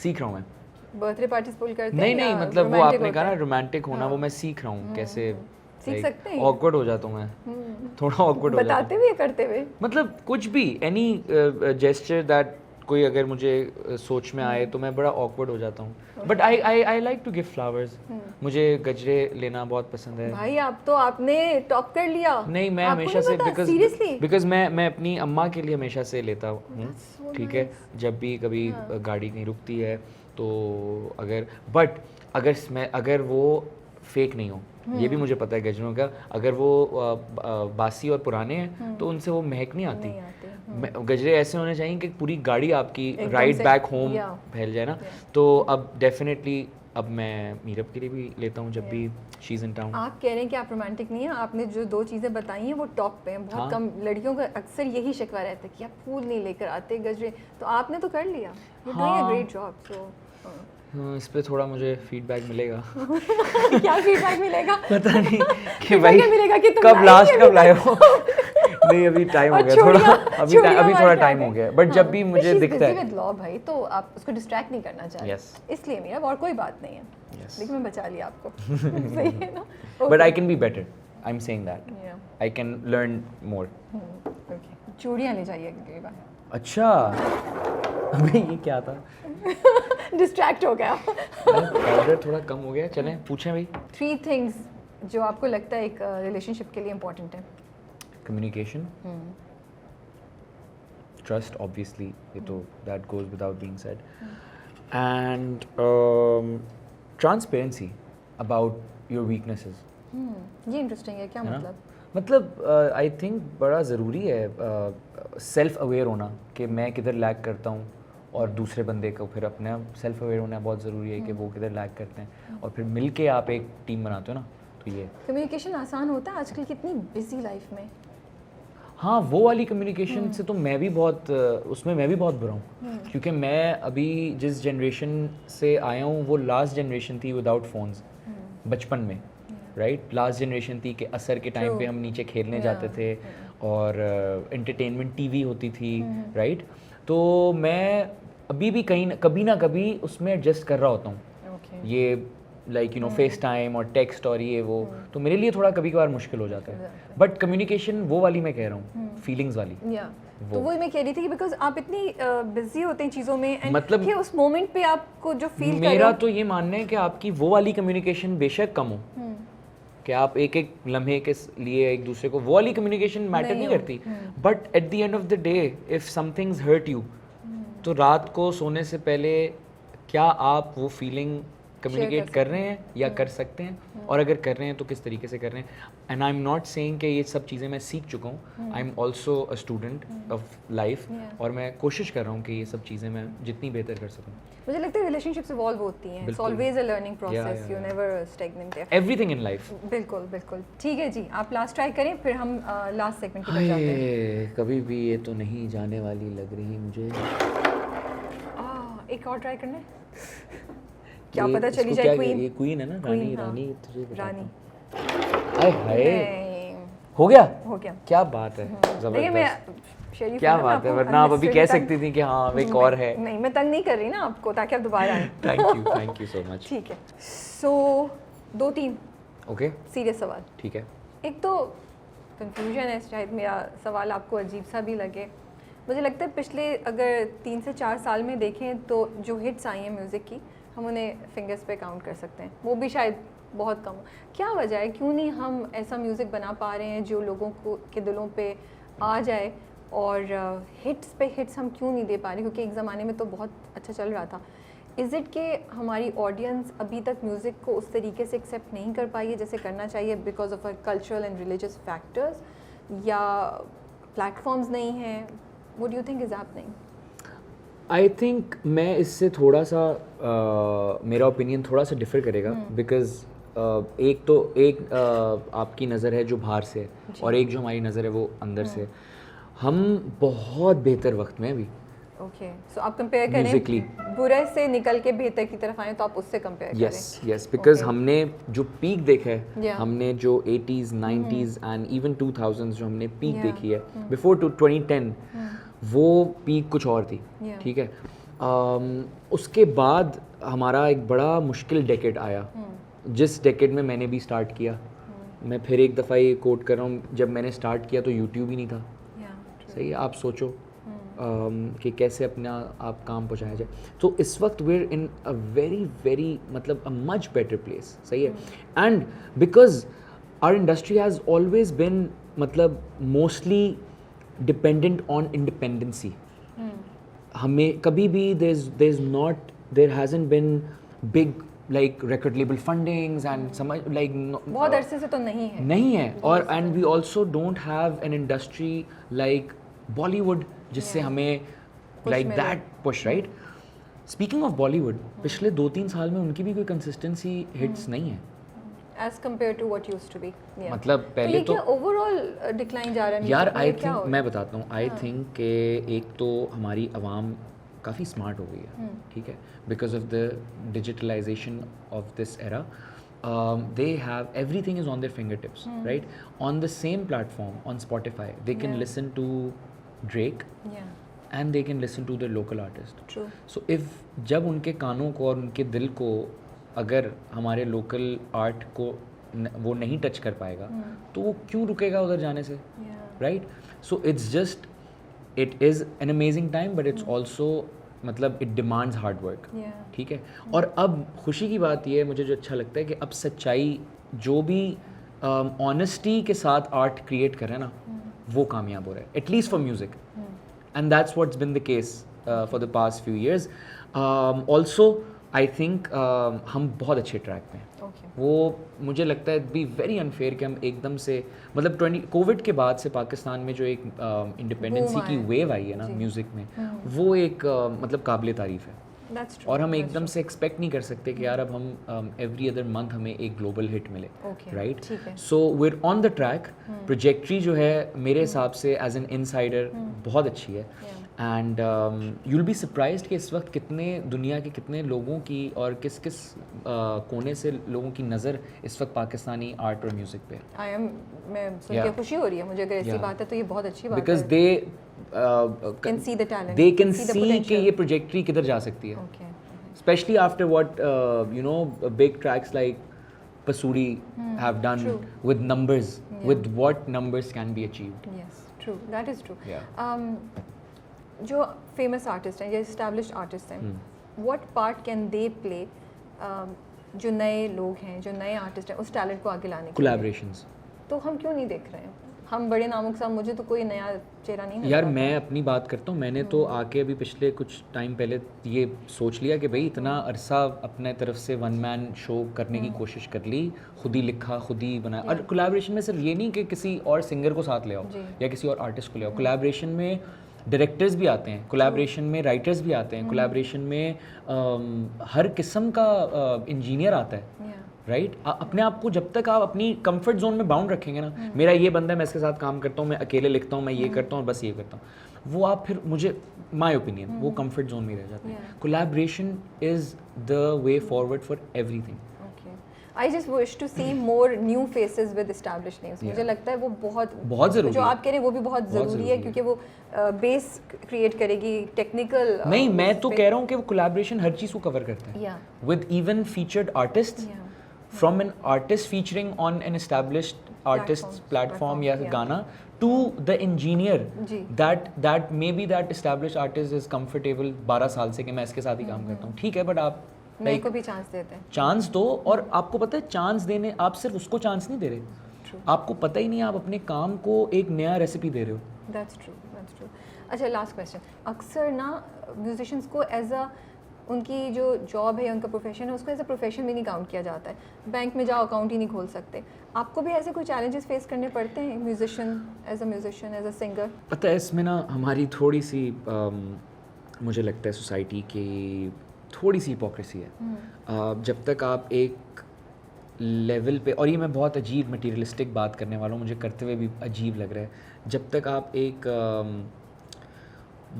A: सीख रहा हूँ मैं।
B: बर्थडे पार्टी स्पूल करते
A: नहीं
B: हैं
A: नहीं,
B: या
A: मतलब वो
B: romantic
A: आपने कहा
B: होता
A: ना
B: है?
A: रोमांटिक होना,
B: हाँ।
A: वो मैं सीख रहा हूँ कैसे।
B: सीख सकते हैं।
A: ऑकवर्ड हो जाता हूँ मैं, थोड़ा ऑकवर्ड हो जाता
B: बताते हुए करते हुए?
A: हूँ। मतलब कुछ भी, एनी जेस्चर दैट कोई अगर मुझे सोच में आए तो मैं बड़ा ऑकवर्ड हो जाता हूँ। But I like to give flowers. मुझे गजरे लेना बहुत पसंद है।
B: भाई आप तो आपने टॉप कर लिया।
A: नहीं, मैं
B: आपको
A: हमेशा
B: नहीं
A: से
B: पता? Seriously?
A: बिकॉज मैं अपनी अम्मा के लिए हमेशा से लेता हूँ,
B: so
A: ठीक है, जब भी कभी गाड़ी कहीं रुकती है तो अगर वो फेक नहीं हो, ये भी मुझे पता है गजरों का, अगर वो बासी और पुराने हैं तो उनसे वो महक नहीं आती।
B: नहीं आते।
A: गजरे ऐसे होने चाहिए कि पूरी गाड़ी आपकी
B: एकदम
A: राइड
B: से-
A: बैक होम
B: yeah.
A: फैल जाए ना। तो अब डेफिनेटली अब मैं मीरब के लिए भी लेता हूँ जब भी शी इज़ इन टाउन।
B: आप कह रहे हैं कि आप रोमांटिक नहीं है, आपने जो दो चीज़ें बताई हैं वो टॉप पे हैं। बहुत
A: हाँ।
B: कम लड़कियों का अक्सर यही शिकवा रहता है कि आप फूल नहीं लेकर आते, गजरे, तो आपने तो कर लिया। यू डूइंग अ
A: हाँ।
B: Great job. सो
A: इस पे थोड़ा मुझे फीडबैक मिलेगा।
B: क्या फीडबैक मिलेगा?
A: पता नहीं कि
B: Feedback
A: भाई
B: क्या मिलेगा कि तुम
A: कब
B: लाए
A: लास्ट
B: थे
A: कब लाए हो। नहीं, अभी टाइम हो
B: और
A: गया थोड़ा,
B: चूड़ियाँ
A: अभी
B: मार
A: थोड़ा
B: के
A: टाइम
B: आ
A: हो
B: गए।
A: गया, बट जब भी
B: हाँ,
A: मुझे
B: she's
A: दिखता
B: busy
A: है।
B: with law भाई, तो आप उसको डिस्ट्रैक्ट नहीं करना चाह रहे।
A: Yes.
B: इसलिए मेरा, और कोई बात नहीं है।
A: Yes.
B: लेकिन मैं बचा लिया आपको। सही है ना?
A: But I can be better, I am saying that
B: Yeah.
A: I can learn more.
B: Okay. चूड़ियाँ ले जाइए अगली बार।
A: अच्छा, अबे ये क्या था?
B: डिस्ट्रैक्ट हो गया।
A: ऑर्डर थोड़ा कम हो गया। चलें पूछें भाई।
B: 3 थिंग्स जो आपको लगता है एक रिलेशनशिप के लिए इम्पोर्टेंट है।
A: कम्युनिकेशन, ट्रस्ट ऑब्वियसली, ये तो that goes without being said, and transparency about your weaknesses.
B: ये इंटरेस्टिंग है, क्या
A: है ना?
B: मतलब?
A: मतलब आई थिंक बड़ा ज़रूरी है सेल्फ अवेयर होना कि मैं किधर लैग करता हूँ, और दूसरे बंदे को फिर अपने सेल्फ अवेयर होना बहुत ज़रूरी है कि वो किधर लैग करते हैं, और फिर मिल के आप एक टीम बनाते हो ना, तो ये
B: कम्युनिकेशन आसान होता है आजकल कितनी बिजी लाइफ में?
A: हाँ, वो वाली कम्युनिकेशन से तो मैं भी बहुत उसमें मैं भी बहुत बुरा हूँ, क्योंकि मैं अभी जिस जनरेशन से आया हूँ वो लास्ट जनरेशन थी विदाउट फ़ोन्स बचपन में, राइट? लास्ट जनरेशन थी कि असर के टाइम पे हम नीचे खेलने जाते थे और एंटरटेनमेंट टीवी होती थी, राइट? तो मैं अभी भी कभी ना कभी उसमें एडजस्ट कर रहा होता हूँ,
B: ओके।
A: ये like you know face time और टेक्स्ट और ये वो, तो मेरे लिए थोड़ा कभी कभार मुश्किल हो जाता है, बट कम्युनिकेशन वो वाली मैं कह रहा हूँ, फीलिंग्स वाली।
B: या तो वही मैं कह रही थी कि बिकॉज आप इतनी बिजी होते हैं चीज़ों में, and
A: मतलब
B: कि उस मोमेंट पे आपको जो फील
A: मेरा तो ये मानना है कि आपकी वो वाली कम्युनिकेशन बेशक कम हो, कि आप एक एक लम्हे के लिए एक दूसरे को, वो वाली कम्युनिकेशन मैटर नहीं करती, but at the end of the day if somethings hurt you, तो रात को सोने से पहले क्या आप वो फीलिंग कम्युनिकेट कर रहे हैं या कर सकते हैं, और अगर कर रहे हैं तो किस तरीके से कर रहे हैं? And I am not saying कि ये सब चीज़ें मैं सीख चुका हूँ, I am also a student of life, और मैं कोशिश कर रहा हूँ कि ये सब चीज़ें मैं जितनी बेहतर कर सकूँ।
B: मुझे लगता है रिलेशनशिप्स इवॉल्व होती हैं, it's always a learning process, you never stagnant there,
A: everything in life.
B: बिल्कुल बिल्कुल। ठीक है जी, आप लास्ट ट्राई करें, फिर हम लास्ट सेगमेंट की तरफ जाते हैं।
A: कभी भी ये तो नहीं जाने वाली लग रही मुझे।
B: एक और ट्राई करना है, क्या पता चली
A: इसको
B: जाए
A: क्या,
B: क्वीन।
A: ये क्वीन है ना,
B: Queen,
A: रानी,
B: हाँ।
A: रानी तुझे बताता
B: रानी
A: हूँ। हाय हाय,
B: नहीं,
A: हो गया,
B: हो गया।
A: क्या बात है,
B: देखिए मैं
A: जबरदस्त,
B: शरीफ
A: क्या
B: हूं ना, मैं
A: बात है,
B: आपको
A: वरना आप अभी कह
B: unnecessary
A: सकती थी कि हाँ एक और है।
B: नहीं, मैं तंग नहीं कर रही ना आपको, ताकि आप दोबारा आए।
A: Thank you so much.
B: ठीक है, सो 2-3
A: ओके,
B: सीरियस सवाल।
A: ठीक है।
B: एक तो कंफ्यूजन है, शायद मेरा सवाल आपको अजीब सा भी लगे। मुझे लगता है पिछले अगर 3 से 4 साल में देखें तो जो हिट्स आई हैं म्यूज़िक की, हम उन्हें फिंगर्स पे काउंट कर सकते हैं, वो भी शायद बहुत कम हो। क्या वजह है, क्यों नहीं हम ऐसा म्यूज़िक बना पा रहे हैं जो लोगों को के दिलों पे आ जाए, और हिट्स पे हिट्स हम क्यों नहीं दे पा रहे? क्योंकि एक ज़माने में तो बहुत अच्छा चल रहा था। इज़ इट कि हमारी ऑडियंस अभी तक म्यूज़िक को उस तरीके से एक्सेप्ट नहीं कर पाई है जैसे करना चाहिए, because of a cultural and religious factors, या प्लेटफॉर्म्स नहीं हैं? What do you think is happening?
A: I think मैं इससे थोड़ा सा मेरा ओपिनियन थोड़ा सा डिफर करेगा, बिकॉज एक आपकी नज़र है जो बाहर से है, और एक जो हमारी नज़र है वो अंदर से है। हम बहुत बेहतर वक्त में हैं अभी।
B: ओके, सो आप कंपेयर करें,
A: Musically.
B: बुरे से निकल के बेहतर की तरफ आए तो आप उससे कंपेयर करें।
A: Yes because
B: Okay.
A: हमने जो पीक देखा है,
B: Yeah.
A: हमने जो 80s 90s and even 2000s जो हमने पीक
B: Yeah.
A: देखी है, बिफोर 2010 वो पीक कुछ और थी,
B: Yeah.
A: ठीक है। उसके बाद हमारा एक बड़ा मुश्किल डेकेड आया, जिस डेकेड में मैंने भी स्टार्ट किया। मैं फिर एक दफ़ा ये कोट कर रहा हूँ, जब मैंने स्टार्ट किया तो यूट्यूब ही नहीं था, सही है? आप सोचो कि कैसे अपना आप काम पहुँचाया जाए। तो इस वक्त वेयर इन अ वेरी मतलब अ मच बेटर प्लेस, सही है। And because our industry has always been मतलब मोस्टली डिपेंडेंट ऑन इंडिपेंडेंसी। हमें कभी भी there hasn't been big like record label fundings and समझ like
B: बहुत अरसे से तो नहीं है
A: और and we also don't have an industry like Bollywood जिससे हमें लाइक
B: मिले।
A: That push, right? Speaking of Bollywood, पिछले 2-3 साल में उनकी भी कोई कंसिस्टेंसी हिट्स नहीं है,
B: as compare to what used to be.
A: मतलब पहले तो
B: ओवरऑल डिक्लाइन जा रहा है
A: यार
B: music में,
A: आई
B: क्या हो
A: थिंक मैं बताता हूँ, आई थिंक कि एक तो हमारी आवाम काफ़ी स्मार्ट हो गई है, ठीक है, because of the digitalisation of this era. they have everything is on their fingertips, right? On the same platform, on Spotify, they can
B: Yeah.
A: listen to Drake
B: Yeah,
A: and they can listen to the local artist.
B: true.
A: So if जब उनके कानों को और उनके दिल को अगर हमारे लोकल आर्ट को वो नहीं टच कर पाएगा, तो वो क्यों रुकेगा उधर जाने से,
B: Yeah.
A: Right? So it's just it is an amazing time, but it's also मतलब it demands hard work,
B: Yeah.
A: ठीक है। और अब खुशी की बात यह है, मुझे जो अच्छा लगता है कि अब सच्चाई जो भी ऑनेस्टी के साथ आर्ट क्रिएट कर रहे हैं ना, वो कामयाब हो रहा है, at least for music, and that's what's been the case for the past few years. Also I think हम बहुत अच्छे ट्रैक पे हैं।
B: ओके
A: वो मुझे लगता है बी वेरी अनफेयर कि हम एकदम से मतलब 20 कोविड के बाद से पाकिस्तान में जो एक इंडिपेंडेंसी
B: Boom
A: की
B: आया।
A: वेव आई है ना
B: जी।
A: म्यूज़िक में, वो एक मतलब काबिल तारीफ़ है।
B: दैट्स ट्रू
A: और हम एकदम से एक्सपेक्ट नहीं कर सकते कि यार अब हम एवरी अदर मंथ हमें एक ग्लोबल हिट मिले,
B: Okay,
A: राइट?
B: ठीक है।
A: सो we're ऑन द ट्रैक। प्रोजेक्ट्री जो है मेरे हिसाब से एज एन इनसाइडर बहुत अच्छी है। एंड यूल बी सरप्राइज्ड कि इस वक्त कितने दुनिया के कितने लोगों की और किस किस कोने से लोगों की नज़र इस वक्त पाकिस्तानी आर्ट और म्यूज़िक पे
B: आई एम मैं सुन के
A: Yeah.
B: खुशी हो रही है मुझे, अगर ऐसी
A: Yeah.
B: बात है तो ये बहुत अच्छी बात
A: बिकॉज
B: है।
A: They
B: can see the talent,
A: they can see कि ये प्रोजेक्ट्री किधर जा सकती है,
B: okay
A: especially after what big tracks like Pasuri have done
B: true.
A: with numbers,
B: Yeah.
A: with what numbers can be achieved.
B: Yes true, that is true.
A: Yeah.
B: जो famous artist हैं या established artist हैं, what part can they play जो नए लोग हैं, जो नए आर्टिस्ट हैं, उस टैलेंट को आगे लाने के लिए?
A: Collaborations.
B: तो हम क्यों नहीं देख रहे हैं? हम बड़े नामों के साथ, मुझे तो कोई नया चेहरा नहीं नजर
A: यार
B: आता।
A: मैं अपनी बात करता हूँ, मैंने तो आके अभी पिछले कुछ टाइम पहले ये सोच लिया कि भाई इतना अरसा अपने तरफ से वन मैन शो करने की कोशिश कर ली, खुद ही लिखा खुद ही बनाया। और कोलैबोरेशन में सिर्फ ये नहीं कि किसी और सिंगर को साथ ले आओ
B: जी।
A: या किसी और आर्टिस्ट को ले आओ, कोलैबोरेशन में डायरेक्टर्स भी आते हैं, कोलैबोरेशन में राइटर्स भी आते हैं, कोलैबोरेशन में हर किस्म का इंजीनियर आता है,
B: Yeah.
A: राइट? अपने आप को जब तक आप अपनी कंफर्ट जोन में बाउंड रखेंगे ना, मेरा ये बंदा है मैं इसके साथ काम करता हूँ, मैं अकेले लिखता हूँ, मैं ये करता हूँ और बस ये करता हूँ, वो आप फिर मुझे माय ओपिनियन वो कंफर्ट जोन में रह जाते हैं।
B: Yeah.
A: Collaboration is the way forward for everything.
B: Okay. I just wish to see more new faces with established names. मुझे
A: Yeah.
B: लगता है वो
A: बहुत ज़रूरी
B: जो
A: है।
B: आप कह रहे हैं वो भी बहुत ज़रूरी
A: ज़रूरी
B: है,
A: है।
B: क्योंकि वो बेस क्रिएट करेगी टेक्निकल।
A: नहीं, मैं तो कह रहा हूँ कि वो कोलैबोरेशन हर चीज़ को कवर करता है,
B: या
A: with even featured artist, from an artist featuring on an established artist's platform या
B: yeah.
A: गाना to the engineer
B: जी।
A: that maybe that established artist is comfortable 12 साल से कि मैं इसके साथ ही काम करता हूँ, ठीक है, बट आप
B: मेरे को भी चांस देते हैं।
A: चांस दो। और आपको पता है चांस देने, आप सिर्फ उसको चांस नहीं दे रहे,
B: True.
A: आपको पता ही नहीं आप अपने काम को एक नया रेसिपी दे रहे हो।
B: That's true, that's true. अच्छा, लास्ट क्वेश्चन। अक्सर ना म्यूजिशियंस को एज अ उनकी जो जॉब है, उनका प्रोफेशन है, उसको एज अ प्रोफेशन भी नहीं काउंट किया जाता है। बैंक में जाओ अकाउंट ही नहीं खोल सकते। आपको भी ऐसे कोई चैलेंजेस फेस करने पड़ते हैं म्यूजिशियन, एज अ सिंगर?
A: पता है इसमें ना हमारी थोड़ी सी मुझे लगता है सोसाइटी की थोड़ी सी हिपोक्रेसी है। जब तक आप एक लेवल पे, और ये मैं बहुत अजीब मटीरियलिस्टिक बात करने वाला हूँ, मुझे करते हुए भी अजीब लग रहा है, जब तक आप एक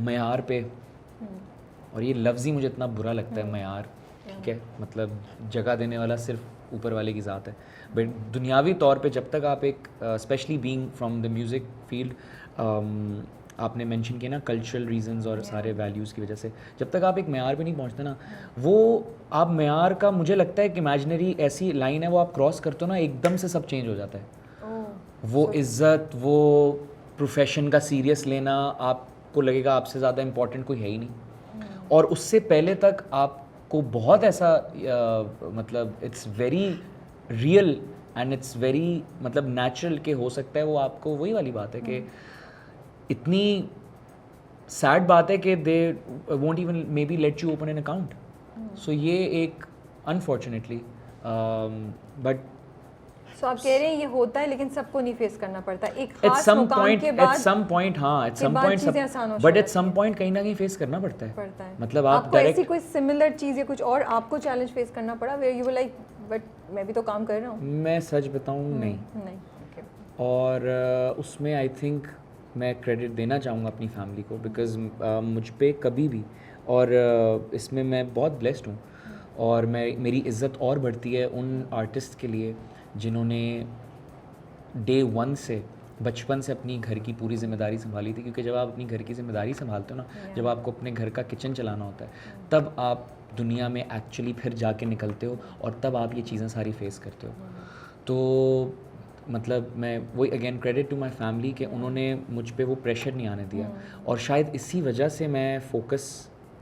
A: मयार पे, और ये लफ्ज़ ही मुझे इतना बुरा लगता है मयार, ठीक है, मतलब जगह देने वाला सिर्फ ऊपर वाले की ज़ात है, बट दुनियावी तौर पे जब तक आप एक specially being from the music field, आपने मेंशन किया ना कल्चरल रीजंस और सारे वैल्यूज़ की वजह से, जब तक आप एक मयार पे नहीं पहुंचते ना, वो आप मयार का, मुझे लगता है कि इमेजिनरी ऐसी लाइन है, वो आप क्रॉस करते हो ना, एकदम से सब चेंज हो जाता है। वो इज़्ज़त, वो प्रोफेशन का सीरियस लेना, आपको लगेगा आपसे ज़्यादा इम्पोर्टेंट कोई है ही नहीं, और उससे पहले तक आपको बहुत ऐसा मतलब it's very real and it's very मतलब नेचुरल के हो सकता है वो आपको, वही वाली बात है कि इतनी सैड बात है कि they won't even maybe let you open an account. So ये एक अनफॉर्चुनेटली बट
B: सो आप कह रहे हैं ये होता है, लेकिन सबको नहीं फेस करना पड़ता। एक
A: एट
B: खास
A: सम
B: मुकाम
A: पॉइंट,
B: के
A: एट
B: बाद
A: सम पॉइंट, हाँ, एट सम
B: चीज़ें आसान हो
A: पॉइंट, बट एट
B: जाती
A: सम
B: हैं।
A: पॉइंट कहीं ना कहीं फेस करना पड़ता है। मतलब आप
B: आपको ऐसी
A: डायरेक्ट,
B: कोई सिमिलर चीज़ या कुछ और आपको चैलेंज फेस करना पड़ा where you were like but मैं भी तो काम कर रहा हूँ?
A: मैं सच बताऊँ नहीं,
B: नहीं, ओके।
A: और उसमें आई थिंक मैं क्रेडिट देना चाहूँगा अपनी फैमिली को, बिकॉज़ मुझ पे कभी भी, और इसमें मैं बहुत ब्लेस्ड हूँ, और मेरी इज़्ज़त और बढ़ती है उन आर्टिस्ट के लिए जिन्होंने डे वन से, बचपन से अपनी घर की पूरी जिम्मेदारी संभाली थी। क्योंकि जब आप अपनी घर की जिम्मेदारी संभालते हो ना, जब आपको अपने घर का किचन चलाना होता है, तब आप दुनिया में एक्चुअली फिर जाके निकलते हो, और तब आप ये चीज़ें सारी फेस करते हो। तो मतलब मैं वही again credit to my family कि उन्होंने मुझ पे वो प्रेशर नहीं आने दिया, और शायद इसी वजह से मैं फोकस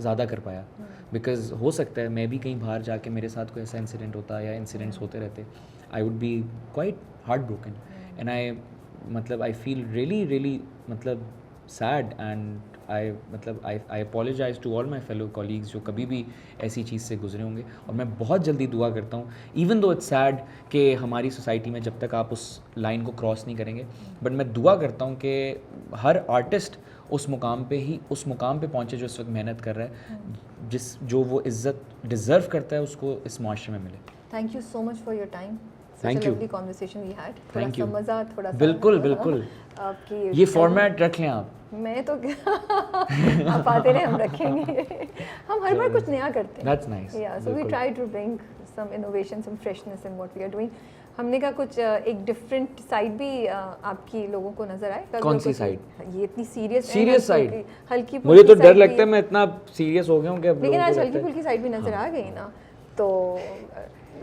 A: ज़्यादा कर पाया। बिकॉज हो सकता है मैं भी कहीं बाहर जाके मेरे साथ कोई ऐसा इंसिडेंट होता या इंसिडेंट्स होते रहते, I would be quite heart broken, and I मतलब आई फील रियली रियली मतलब sad and I apologise to all my fellow colleagues जो कभी भी ऐसी चीज़ से गुजरे होंगे, और मैं बहुत जल्दी दुआ करता हूँ इवन दो इट्स सैड कि हमारी सोसाइटी में जब तक आप उस लाइन को क्रॉस नहीं करेंगे, बट मैं दुआ करता हूँ कि हर आर्टिस्ट उस मुकाम पे पहुँचे जो इस वक्त मेहनत कर रहा है, जो वो इज़्ज़त डिज़र्व करता है उसको इस माशरे में मिले।
B: Thank you so much for your time.
A: Thank you.
B: Lovely conversation we had.
A: Thank you.
B: मज़ा, थोड़ा सा
A: बिल्कुल
B: आपकी
A: ये फॉर्मेट रख लें आप।
B: मैं तो आप आते रहे, हम रखेंगे। हम हर बार कुछ नया करते हैं।
A: That's nice.
B: Yeah, so we
A: बिल्कुल।
B: try to bring some innovation, some freshness in what we are doing. हमने कहा कुछ एक डिफरेंट साइड भी आपकी लोगों को नजर आए।
A: कौन सी side?
B: ये इतनी सीरियस
A: साइड
B: हल्की
A: मुझे तो डर लगता है, मैं इतना सीरियस हो गया हूँ कि अब
B: लेकिन
A: लोगों
B: आज
A: को
B: हल्की
A: लगता है-
B: फुल्की साइड भी नजर आ गई ना, तो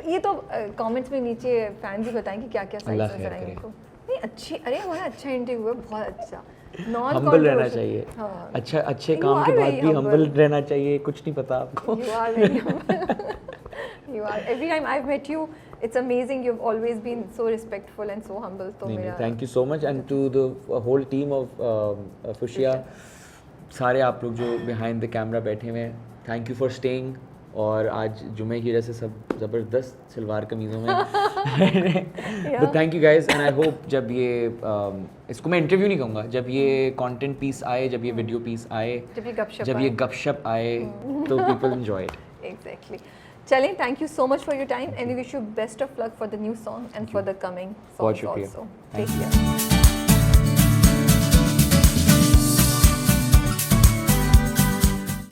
B: ये तो कमेंट्स में नीचे फैंस ही बताएंगे क्या क्या साइड
A: अल्लाह
B: नजर
A: खैर
B: आई
A: करे।
B: उनको। नहीं अच्छी, अरे हमारा अच्छा इंटरव्यू है, बहुत अच्छा। नॉट
A: हम्बल रहना चाहिए।
B: हाँ।
A: अच्छे
B: You
A: काम के
B: are
A: बाद
B: very
A: भी हम्बल
B: humble.
A: रहना चाहिए, कुछ नहीं पता आपको।
B: You are very humble. You are. Every time I've met you, it's amazing. You've always been so respectful and so humble. तो
A: नहीं
B: मेरा
A: thank you so much and to the whole team of Fuchsia, सारे आप लोग जो behind the camera बैठे हुए हैं, थैंक यू फॉर स्टेइंग। और आज जुमे की वजह से सब ज़बरदस्त सलवार कमीज़ों में but thank you guys and I hope जब ये इसको मैं इंटरव्यू नहीं कहूँगा, जब ये कंटेंट पीस आए, जब ये वीडियो पीस आए,
B: जब ये
A: गपशप आए तो people enjoy it.
B: Exactly. Chalin, thank you so much for your time and we wish you best of luck for the new song and for the coming
A: बहुत
B: songs
A: शुक्रिया।
B: also.
A: Thank
B: Take care.